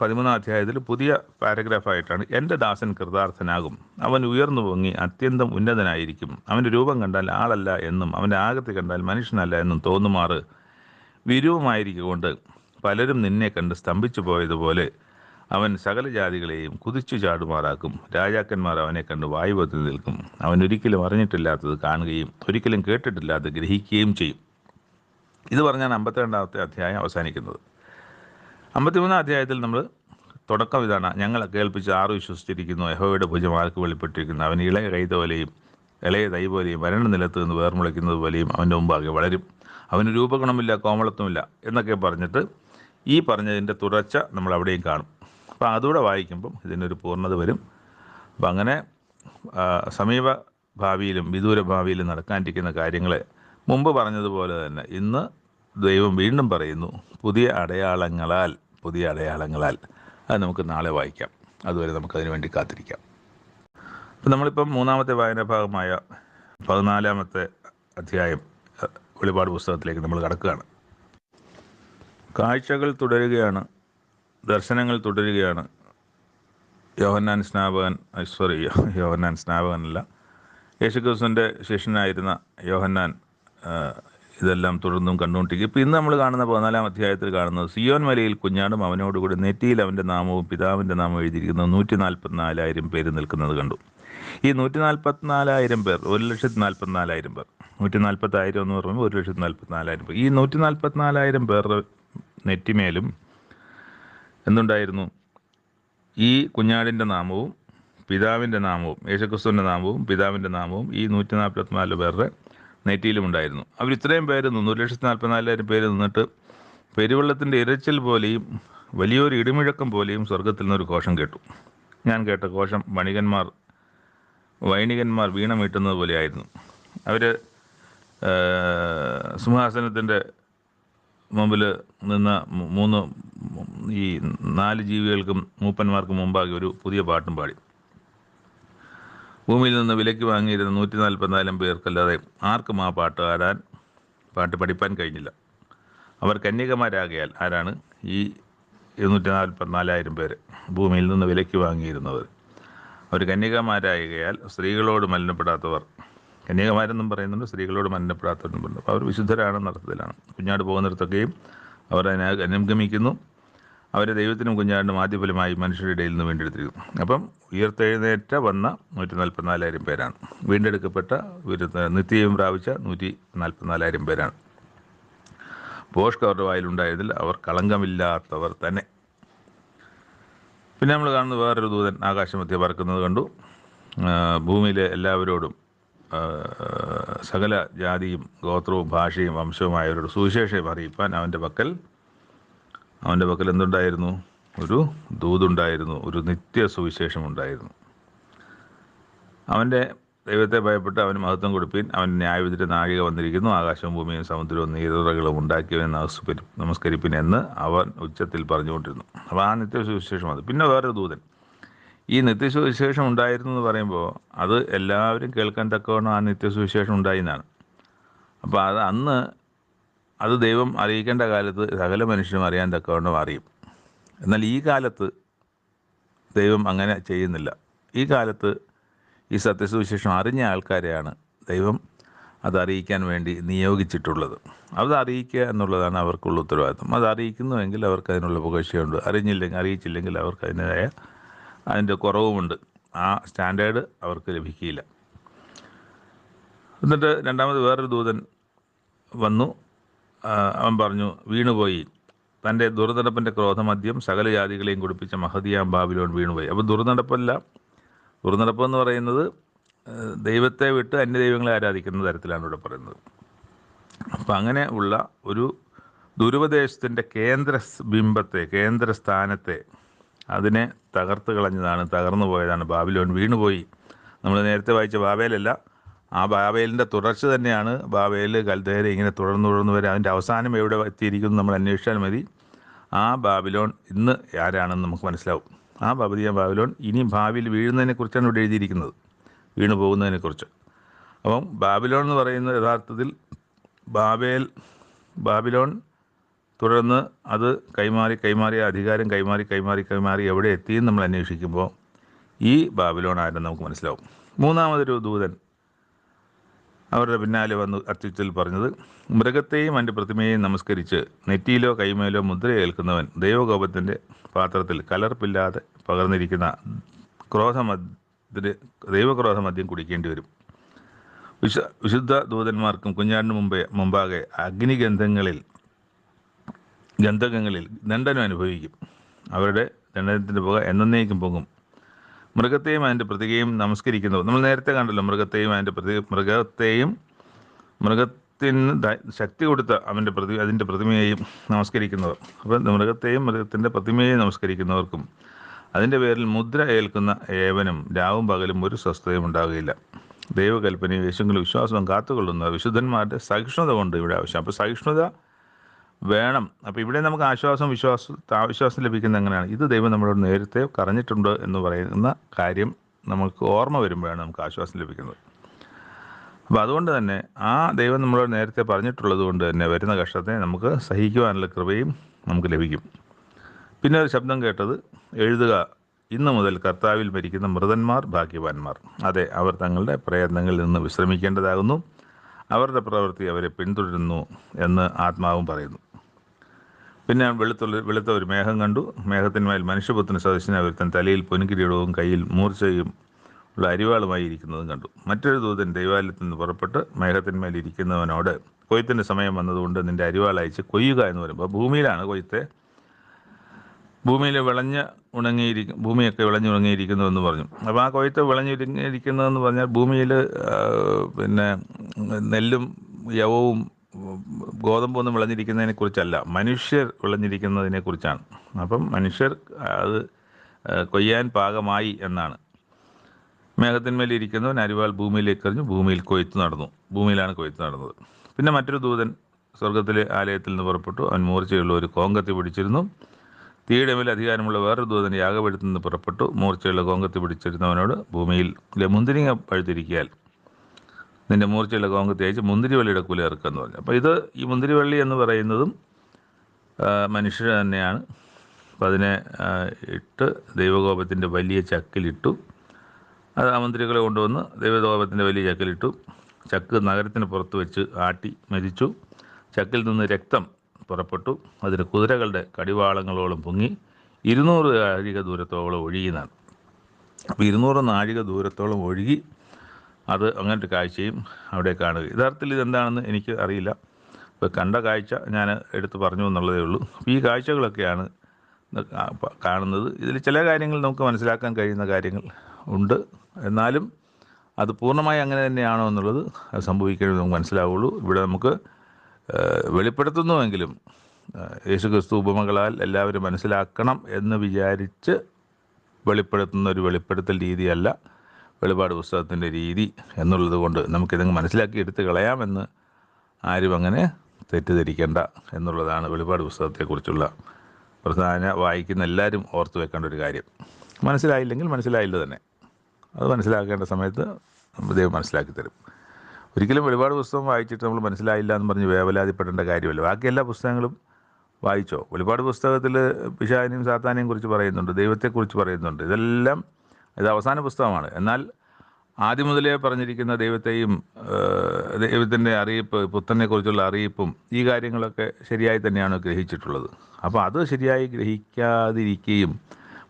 13-ാം അധ്യായത്തിൽ പുതിയ പാരഗ്രാഫായിട്ടാണ്, എൻ്റെ ദാസൻ കൃതാർത്ഥനാകും, അവൻ ഉയർന്നു പൊങ്ങി അത്യന്തം ഉന്നതനായിരിക്കും, അവൻ്റെ രൂപം കണ്ടാൽ ആളല്ല എന്നും അവൻ്റെ ആകൃതി കണ്ടാൽ മനുഷ്യനല്ല എന്നും തോന്നുമാറ് വിരൂപമായിരിക്കൊണ്ട് പലരും നിന്നെ കണ്ട് സ്തംഭിച്ചു പോയതുപോലെ അവൻ സകല ജാതികളെയും കുതിച്ചു ചാടുമാറാക്കും. രാജാക്കന്മാർ അവനെ കണ്ട് വായുവത്തിൽ നിൽക്കും. അവൻ ഒരിക്കലും അറിഞ്ഞിട്ടില്ലാത്തത് കാണുകയും ഒരിക്കലും കേട്ടിട്ടില്ലാത്തത് ഗ്രഹിക്കുകയും ചെയ്യും. ഇത് പറഞ്ഞാണ് 52-ാമത്തെ അധ്യായം അവസാനിക്കുന്നത്. 53-ാം അധ്യായത്തിൽ നമ്മൾ തുടക്കം ഇതാണ്: ഞങ്ങൾ കേൾപ്പിച്ച് ആറ് വിശ്വസിച്ചിരിക്കുന്നു, യഹോവയുടെ ഭുജം ആർക്ക് വെളിപ്പെട്ടിരിക്കുന്നു, അവൻ ഇളയ കൈതോലെയും ഇളയ തൈ പോലെയും വരണ്ട നിലത്ത് നിന്ന് വേർമുളയ്ക്കുന്നത് പോലെയും അവൻ്റെ മുമ്പാകെ വളരും, അവന് രൂപഗുണമില്ല, കോമളത്വമില്ല എന്നൊക്കെ പറഞ്ഞിട്ട് ഈ പറഞ്ഞതിൻ്റെ തുടർച്ച നമ്മൾ അവിടെയും കാണും. അപ്പോൾ അതുകൂടെ വായിക്കുമ്പം ഇതിനൊരു പൂർണ്ണത വരും. അപ്പം അങ്ങനെ സമീപ ഭാവിയിലും വിദൂര ഭാവിയിലും നടക്കാനിരിക്കുന്ന കാര്യങ്ങളെ മുമ്പ് പറഞ്ഞതുപോലെ തന്നെ ഇന്ന് ദൈവം വീണ്ടും പറയുന്നു, പുതിയ അടയാളങ്ങളാൽ. അത് നമുക്ക് നാളെ വായിക്കാം. അതുവരെ നമുക്കതിനു വേണ്ടി കാത്തിരിക്കാം. അപ്പം നമ്മളിപ്പം 3-ാമത്തെ വായനാഭാഗമായ 14-ാമത്തെ അധ്യായം വെളിപാട് പുസ്തകത്തിലേക്ക് നമ്മൾ കടക്കുകയാണ്. കാഴ്ചകൾ തുടരുകയാണ്, ദർശനങ്ങൾ തുടരുകയാണ്. യോഹന്നാൻ സ്നാപകനല്ല, യേശുക്രിസ്തുവിൻ്റെ ശിഷ്യനായിരുന്ന യോഹന്നാൻ ഇതെല്ലാം തുടർന്നും കണ്ടുകൊണ്ടിരിക്കും. ഇപ്പോൾ ഇന്ന് നമ്മൾ കാണുന്ന 14-ാം അധ്യായത്തിൽ കാണുന്നത് സിയോൻ മലയിൽ കുഞ്ഞാടും അവനോടുകൂടി നെറ്റിയിൽ അവൻ്റെ നാമവും പിതാവിൻ്റെ നാമവും എഴുതിയിരിക്കുന്ന 144,000 പേര് നിൽക്കുന്നത് കണ്ടു. ഈ 144,000 പേർ 1,44,000 പേർ, 140,000 എന്ന് പറയുമ്പോൾ 1,44,000 പേർ. ഈ 144,000 പേരുടെ നെറ്റിമേലും എന്തുണ്ടായിരുന്നു? ഈ കുഞ്ഞാടിൻ്റെ നാമവും പിതാവിൻ്റെ നാമവും, യേശുക്രിസ്തുവിൻ്റെ നാമവും പിതാവിൻ്റെ നാമവും ഈ 144 പേരുടെ നെറ്റിയിലും ഉണ്ടായിരുന്നു. അവർ ഇത്രയും പേര് നിന്നു, 1,44,000 പേര് നിന്നിട്ട് പെരുവെള്ളത്തിൻ്റെ ഇരച്ചിൽ പോലെയും വലിയൊരു ഇടിമുഴക്കം പോലെയും സ്വർഗത്തിൽ നിന്നൊരു ഘോഷം കേട്ടു. ഞാൻ കേട്ട ഘോഷം വൈണികന്മാർ വീണ മീട്ടുന്നത് പോലെയായിരുന്നു. അവർ സിംഹാസനത്തിൻ്റെ മുമ്പിൽ നിന്ന ഈ 4 ജീവികൾക്കും മൂപ്പന്മാർക്കും മുമ്പാകെ ഒരു പുതിയ പാട്ടും പാടി. ഭൂമിയിൽ നിന്ന് വിലയ്ക്ക് വാങ്ങിയിരുന്ന 144,000 പേർക്കല്ലാതെ ആർക്കും ആ പാട്ട് പഠിപ്പാൻ കഴിഞ്ഞില്ല. അവർ കന്യകമാരാകയാൽ. ആരാണ് ഈ 144,000 പേര്? ഭൂമിയിൽ നിന്ന് വിലയ്ക്ക് വാങ്ങിയിരുന്നവർ. അവർ കന്യകമാരാകയാൽ സ്ത്രീകളോട് മലിനപ്പെടാത്തവർ. കന്യകമാരെന്നും പറയുന്നുണ്ട്, സ്ത്രീകളോട് മലിനപ്പെടാത്തവരെന്നും പറയുന്നു. അപ്പോൾ അവർ വിശുദ്ധരാണെന്ന അർത്ഥത്തിലാണ്. കുഞ്ഞാട് പോകുന്നിടത്തൊക്കെയും അവർ അനുഗമിക്കുന്നു. അവരെ ദൈവത്തിനും കുഞ്ഞാടിനും ആദ്യഫലമായി മനുഷ്യരുടെ ഇടയിൽ നിന്ന് വീണ്ടെടുത്തിരിക്കുന്നു. അപ്പം ഉയർത്തെഴുന്നേറ്റ വന്ന 144,000 പേരാണ്. വീണ്ടെടുക്കപ്പെട്ട നിത്യവും പ്രാപിച്ച 144,000 പേരാണ്. ഭോഷ്ക് അവരുടെ വായിലുണ്ടായതിൽ അവർ കളങ്കമില്ലാത്തവർ തന്നെ. പിന്നെ നമ്മൾ കാണുന്നത് വേറൊരു ദൂതൻ ആകാശമധ്യ പറക്കുന്നത് കണ്ടു. ഭൂമിയിലെ എല്ലാവരോടും സകല ജാതിയും ഗോത്രവും ഭാഷയും വംശവുമായവരോട് സുവിശേഷം അറിയിപ്പാൻ അവൻ്റെ പക്കൽ എന്തുണ്ടായിരുന്നു? ഒരു ദൂതുണ്ടായിരുന്നു, ഒരു നിത്യ സുവിശേഷം ഉണ്ടായിരുന്നു. അവൻ്റെ ദൈവത്തെ ഭയപ്പെട്ട് അവന് മഹത്വം കൊടുപ്പീൻ, അവൻ്റെ ന്യായവിധിയുടെ നാഴിക വന്നിരിക്കുന്നു, ആകാശവും ഭൂമിയും സമുദ്രവും നീരുറകളും ഉണ്ടാക്കിയവനെ നമസ്കരിപ്പിൻ എന്ന് അവൻ ഉച്ചത്തിൽ പറഞ്ഞുകൊണ്ടിരുന്നു. അപ്പോൾ ആ നിത്യസുവിശേഷം അത്. പിന്നെ വേറൊരു ദൂതൻ ഈ നിത്യസുവിശേഷം ഉണ്ടായിരുന്നു എന്ന് പറയുമ്പോൾ അത് എല്ലാവരും കേൾക്കാൻ തക്കവണ്ണം ആ നിത്യസുവിശേഷം ഉണ്ടായിരുന്നാണ്. അപ്പോൾ അത് ദൈവം അറിയിക്കേണ്ട കാലത്ത് സകല മനുഷ്യരും അറിയാൻ തക്കവണ്ണം അറിയും. എന്നാൽ ഈ കാലത്ത് ദൈവം അങ്ങനെ ചെയ്യുന്നില്ല. ഈ കാലത്ത് ഈ സത്യസുവിശേഷം അറിഞ്ഞ ആൾക്കാരെയാണ് ദൈവം അത് അറിയിക്കാൻ വേണ്ടി നിയോഗിച്ചിട്ടുള്ളത്. അത് അറിയിക്കുക എന്നുള്ളതാണ് അവർക്കുള്ള ഉത്തരവാദിത്വം. അത് അറിയിക്കുന്നുവെങ്കിൽ അവർക്ക് അതിനുള്ള പുകഴ്ചയുണ്ട്. അറിയിച്ചില്ലെങ്കിൽ അവർക്ക് അതിൻ്റെ കുറവുമുണ്ട്. ആ സ്റ്റാൻഡേർഡ് അവർക്ക് ലഭിക്കില്ല. എന്നിട്ട് രണ്ടാമത് വേറൊരു ദൂതൻ വന്നു. അവൻ പറഞ്ഞു, വീണുപോയി, തൻ്റെ ദുർനടപ്പിൻ്റെ ക്രോധമദ്യം സകല ജാതികളെയും കുടിപ്പിച്ച മഹതിയാം ബാബിലോൺ വീണുപോയി. അപ്പോൾ ദുർനടപ്പെന്ന് പറയുന്നത് ദൈവത്തെ വിട്ട് അന്യദൈവങ്ങളെ ആരാധിക്കുന്ന തരത്തിലാണ് ഇവിടെ പറയുന്നത്. അപ്പം അങ്ങനെ ഉള്ള ഒരു ദുരുപദേശത്തിൻ്റെ കേന്ദ്രസ്ഥാനത്തെ അതിനെ തകർന്നു പോയതാണ് ബാബിലോൺ. വീണുപോയി. നമ്മൾ നേരത്തെ വായിച്ച ബാബേലല്ല, ആ ബാബേലിൻ്റെ തുടർച്ച തന്നെയാണ് ബാബേൽ, കൽദയർ, ഇങ്ങനെ തുടർന്ന് വരെ അതിൻ്റെ അവസാനം എവിടെ എത്തിയിരിക്കുന്നു നമ്മൾ അന്വേഷിച്ചാൽ മതി. ആ ബാബിലോൺ ഇന്ന് ആരാണെന്ന് നമുക്ക് മനസ്സിലാവും. ആ ബാബിലോൺ ഇനി ഭാവിയിൽ വീഴുന്നതിനെക്കുറിച്ചാണ് ഇവിടെ എഴുതിയിരിക്കുന്നത്, വീണു പോകുന്നതിനെക്കുറിച്ച്. അപ്പം ബാബിലോൺ എന്ന് പറയുന്നത് യഥാർത്ഥത്തിൽ ബാബിലോൺ തുടർന്ന് അത് അധികാരം കൈമാറി എവിടെ എത്തിയെന്ന് നമ്മൾ അന്വേഷിക്കുമ്പോൾ ഈ ബാബിലോൺ ആരെന്ന് നമുക്ക് മനസ്സിലാവും. മൂന്നാമതൊരു ദൂതൻ അവരുടെ പിന്നാലെ വന്ന് അത്യുച്ചത്തിൽ പറഞ്ഞത്, മൃഗത്തെയും അതിൻ്റെ പ്രതിമയെയും നമസ്കരിച്ച് നെറ്റിയിലോ കൈമേലോ മുദ്ര ഏൽക്കുന്നവൻ ദൈവകോപത്തിൻ്റെ പാത്രത്തിൽ കലർപ്പില്ലാതെ പകർന്നിരിക്കുന്ന ദൈവക്രോധമദ്യം കുടിക്കേണ്ടി വരും. വിശുദ്ധ ദൂതന്മാർക്കും കുഞ്ഞാടിന് മുമ്പാകെ അഗ്നിഗന്ധങ്ങളിൽ ഗന്ധകങ്ങളിൽ ദണ്ഡനം അനുഭവിക്കും. അവരുടെ ദണ്ഡനത്തിൻ്റെ പുക എന്നേക്കും പൊങ്ങും. മൃഗത്തെയും അതിൻ്റെ പ്രതികയും നമസ്കരിക്കുന്നവർ, നമ്മൾ നേരത്തെ കണ്ടല്ലോ, മൃഗത്തെയും മൃഗത്തിന് ശക്തി കൊടുത്ത അതിൻ്റെ പ്രതിമയെയും നമസ്കരിക്കുന്നവർ. അപ്പം മൃഗത്തിൻ്റെ പ്രതിമയെയും നമസ്കരിക്കുന്നവർക്കും അതിൻ്റെ പേരിൽ മുദ്ര ഏൽക്കുന്ന ഏവനും രാവും പകലും ഒരു സ്വസ്ഥതയും ഉണ്ടാവുകയില്ല. ദൈവകൽപ്പനയും യേശുവിൻ്റെ വിശ്വാസവും കാത്തുകൊള്ളുന്ന വിശുദ്ധന്മാരുടെ സഹിഷ്ണുത കൊണ്ട് ഇവിടെ ആവശ്യം. അപ്പോൾ സഹിഷ്ണുത വേണം. അപ്പോൾ ഇവിടെ നമുക്ക് ആശ്വാസം ലഭിക്കുന്നത് എങ്ങനെയാണ്? ഇത് ദൈവം നമ്മളോട് നേരത്തെ പറഞ്ഞിട്ടുണ്ട് എന്ന് പറയുന്ന കാര്യം നമുക്ക് ഓർമ്മ വരുമ്പോഴാണ് നമുക്ക് ആശ്വാസം ലഭിക്കുന്നത്. അപ്പോൾ അതുകൊണ്ട് തന്നെ ആ ദൈവം നമ്മളോട് നേരത്തെ പറഞ്ഞിട്ടുള്ളത് കൊണ്ട് തന്നെ വരുന്ന കഷ്ടത്തെ നമുക്ക് സഹിക്കുവാനുള്ള കൃപയും നമുക്ക് ലഭിക്കും. പിന്നെ ഒരു ശബ്ദം കേട്ടത്, എഴുതുക, ഇന്നു മുതൽ കർത്താവിൽ മരിക്കുന്ന മൃതന്മാർ ഭാഗ്യവാന്മാർ. അതെ, അവർ തങ്ങളുടെ പ്രയത്നങ്ങളിൽ നിന്ന് വിശ്രമിക്കേണ്ടതാകുന്നു. അവരുടെ പ്രവൃത്തി അവരെ പിന്തുടരുന്നു എന്ന് ആത്മാവും പറയുന്നു. പിന്നെ വെളുത്ത ഒരു മേഘം കണ്ടു. മേഘത്തിന്മേൽ മനുഷ്യപുത്രന് സദൃശനായ ഒരുത്തൻ തലയിൽ പൊൻകിരീടവും കയ്യിൽ മൂർച്ചയും ഉള്ള അരിവാളുമായി ഇരിക്കുന്നതും കണ്ടു. മറ്റൊരു ദൂതൻ ദൈവാലയത്തിൽ നിന്ന് പുറപ്പെട്ട് മേഘത്തിന്മേൽ ഇരിക്കുന്നവനോട്, കൊയ്ത്തിൻ്റെ സമയം വന്നതുകൊണ്ട് നിൻ്റെ അരിവാൾ അയച്ച് കൊയ്യുക എന്ന് പറയുമ്പോൾ ഭൂമിയിലാണ് കൊയ്ത്ത്. ഭൂമിയിൽ ഭൂമിയൊക്കെ വിളഞ്ഞു ഉണങ്ങിയിരിക്കുന്നു എന്ന് പറഞ്ഞു. അപ്പോൾ ആ കൊയ്ത്ത് വിളഞ്ഞിരിക്കുന്നതെന്ന് പറഞ്ഞാൽ ഭൂമിയിൽ പിന്നെ നെല്ലും യവവും ഗോതമ്പൊന്നും വിളഞ്ഞിരിക്കുന്നതിനെ കുറിച്ചല്ല, മനുഷ്യർ വിളഞ്ഞിരിക്കുന്നതിനെ കുറിച്ചാണ്. അപ്പം മനുഷ്യർ അത് കൊയ്യാൻ പാകമായി എന്നാണ്. മേഘത്തിന്മേൽ ഇരിക്കുന്നവൻ അരിവാൾ ഭൂമിയിലേക്ക് എറിഞ്ഞു, ഭൂമിയിലാണ് കൊയ്ത്ത് നടന്നത്. പിന്നെ മറ്റൊരു ദൂതൻ സ്വർഗത്തിലെ ആലയത്തിൽ നിന്ന് പുറപ്പെട്ടു. അവൻ മൂർച്ചയുള്ള ഒരു കോങ്കത്തി പിടിച്ചിരുന്നു. തീയുടെ മേൽ അധികാരമുള്ള വേറൊരു ദൂതൻ യാഗപീഠത്തിൽ നിന്ന് പുറപ്പെട്ടു. മൂർച്ചയുള്ള കോങ്കത്തി പിടിച്ചിരുന്നവനോട്, ഭൂമിയിലെ മുന്തിരിങ്ങ പഴുത്തിരിക്കിയാൽ നിന്റെ മൂർച്ചയുള്ള കോങ്കത്തി അയച്ച് മുന്തിരിവള്ളിയുടെ കുല ഇറക്കുമെന്ന് പറഞ്ഞു. അപ്പോൾ ഈ മുന്തിരിവള്ളി എന്ന് പറയുന്നതും മനുഷ്യർ തന്നെയാണ്. അപ്പം അതിനെ ഇട്ട് ദൈവകോപത്തിൻ്റെ വലിയ ചക്കിലിട്ടു. അത് ആ മുന്തിരികളെ കൊണ്ടുവന്ന് ദൈവകോപത്തിൻ്റെ വലിയ ചക്കിലിട്ടു. ചക്ക് നഗരത്തിന് പുറത്ത് വെച്ച് ആട്ടി മരിച്ചു. ചക്കിൽ നിന്ന് രക്തം പുറപ്പെട്ടു. അതിന് കുതിരകളുടെ കടിവാളങ്ങളോളം പൊങ്ങി 200 നാഴിക ദൂരത്തോളം ഒഴുകിയെന്നാണ്. അപ്പോൾ 200 നാഴിക ദൂരത്തോളം ഒഴുകി. അത് അങ്ങനത്തെ കാഴ്ചയും അവിടെ കാണുക. യഥാർത്ഥത്തിൽ ഇതെന്താണെന്ന് എനിക്ക് അറിയില്ല. ഇപ്പോൾ കണ്ട കാഴ്ച ഞാൻ എടുത്ത് പറഞ്ഞു എന്നുള്ളതേ ഉള്ളൂ. അപ്പോൾ ഈ കാഴ്ചകളൊക്കെയാണ് കാണുന്നത്. ഇതിൽ ചില കാര്യങ്ങൾ നമുക്ക് മനസ്സിലാക്കാൻ കഴിയുന്ന കാര്യങ്ങൾ ഉണ്ട്. എന്നാലും അത് പൂർണ്ണമായി അങ്ങനെ തന്നെയാണോ എന്നുള്ളത് അത് സംഭവിക്കുന്നത് നമുക്ക് മനസ്സിലാവുള്ളൂ. ഇവിടെ നമുക്ക് വെളിപ്പെടുത്തുന്നുവെങ്കിലും യേശുക്രിസ്തു ഉപമകളാൽ എല്ലാവരും മനസ്സിലാക്കണം എന്ന് വിചാരിച്ച് വെളിപ്പെടുത്തുന്ന ഒരു വെളിപ്പെടുത്തൽ രീതിയല്ല വെളിപാട് പുസ്തകത്തിൻ്റെ രീതി എന്നുള്ളത് കൊണ്ട് നമുക്കിതങ്ങ് മനസ്സിലാക്കി എടുത്ത് കളയാമെന്ന് ആരും അങ്ങനെ തെറ്റിദ്ധരിക്കേണ്ട എന്നുള്ളതാണ് വെളിപാട് പുസ്തകത്തെക്കുറിച്ചുള്ള വായിക്കുന്ന എല്ലാവരും ഓർത്തു വെക്കേണ്ട ഒരു കാര്യം. മനസ്സിലായില്ലെങ്കിൽ മനസ്സിലായില്ല തന്നെ. അത് മനസ്സിലാക്കേണ്ട സമയത്ത് ദൈവം മനസ്സിലാക്കി തരും. ഒരിക്കലും വെളിപാട് പുസ്തകം വായിച്ചിട്ട് നമ്മൾ മനസ്സിലായില്ല എന്ന് പറഞ്ഞ് വേവലാതിപ്പെടേണ്ട കാര്യമല്ല. ബാക്കി എല്ലാ പുസ്തകങ്ങളും വായിച്ചോ. വെളിപാട് പുസ്തകത്തിൽ പിശാചിനെയും സാത്താനെയും കുറിച്ച് പറയുന്നുണ്ട്, ദൈവത്തെക്കുറിച്ച് പറയുന്നുണ്ട്. ഇത് അവസാന പുസ്തകമാണ്. എന്നാൽ ആദ്യം മുതലേ പറഞ്ഞിരിക്കുന്ന ദൈവത്തിൻ്റെ അറിയിപ്പ്, പുത്രനെക്കുറിച്ചുള്ള അറിയിപ്പും ഈ കാര്യങ്ങളൊക്കെ ശരിയായി തന്നെയാണ് ഗ്രഹിച്ചിട്ടുള്ളത്. അപ്പോൾ അത് ശരിയായി ഗ്രഹിക്കാതിരിക്കുകയും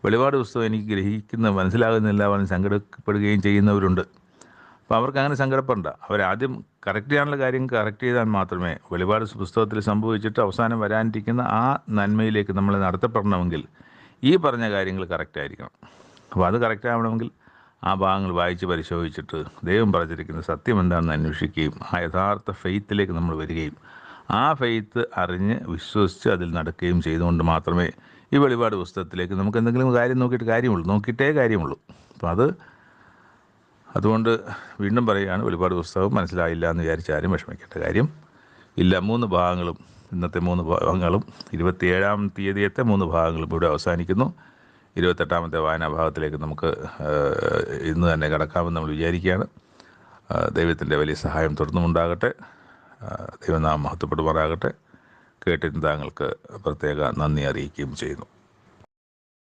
വെളിപാട് പുസ്തകം എനിക്ക് മനസ്സിലാകുന്നില്ല പറഞ്ഞ് സങ്കടപ്പെടുകയും ചെയ്യുന്നവരുണ്ട്. അപ്പോൾ അവർക്ക് അങ്ങനെ സങ്കടപ്പെടണ്ട. അവരാദ്യം കറക്റ്റ് ചെയ്യാനുള്ള കാര്യം കറക്റ്റ് ചെയ്താൽ മാത്രമേ വെളിപാട് പുസ്തകത്തിൽ സംഭവിച്ചിട്ട് അവസാനം വരാനിരിക്കുന്ന ആ നന്മയിലേക്ക് നമ്മൾ നടത്തപ്പെടണമെങ്കിൽ ഈ പറഞ്ഞ കാര്യങ്ങൾ കറക്റ്റായിരിക്കണം. അപ്പോൾ അത് കറക്റ്റാവണമെങ്കിൽ ആ ഭാഗങ്ങൾ വായിച്ച് പരിശോധിച്ചിട്ട് ദൈവം പറഞ്ഞിരിക്കുന്ന സത്യം എന്താണെന്ന് അന്വേഷിക്കുകയും ആ യഥാർത്ഥ ഫെയ്ത്തിലേക്ക് നമ്മൾ വരികയും ആ ഫെയ്ത്ത് അറിഞ്ഞ് വിശ്വസിച്ച് അതിൽ നടക്കുകയും ചെയ്തുകൊണ്ട് മാത്രമേ ഈ വെളിപാട് പുസ്തകത്തിലേക്ക് നമുക്ക് എന്തെങ്കിലും കാര്യം നോക്കിയിട്ടേ കാര്യമുള്ളൂ. അപ്പോൾ അതുകൊണ്ട് വീണ്ടും പറയുകയാണ്, വെളിപാട് പുസ്തകം മനസ്സിലായില്ല എന്ന് വിചാരിച്ച് ആരും വിഷമിക്കേണ്ട കാര്യം ഇല്ല. 3 ഭാഗങ്ങളും, ഇന്നത്തെ 3 ഭാഗങ്ങളും 27-ാം തീയതിയത്തെ 3 ഭാഗങ്ങളും ഇവിടെ അവസാനിക്കുന്നു. 28-ാമത്തെ വായനാഭാഗത്തിലേക്ക് നമുക്ക് ഇന്ന് തന്നെ കടക്കാമെന്ന് നമ്മൾ വിചാരിക്കുകയാണ്. ദൈവത്തിൻ്റെ വലിയ സഹായം തുടർന്നുമുണ്ടാകട്ടെ. ദൈവനാമം മഹത്വപ്പെടുമാറാകട്ടെ. കേട്ടിരുന്ന താങ്കൾക്ക് പ്രത്യേക നന്ദി അറിയിക്കുകയും ചെയ്യുന്നു.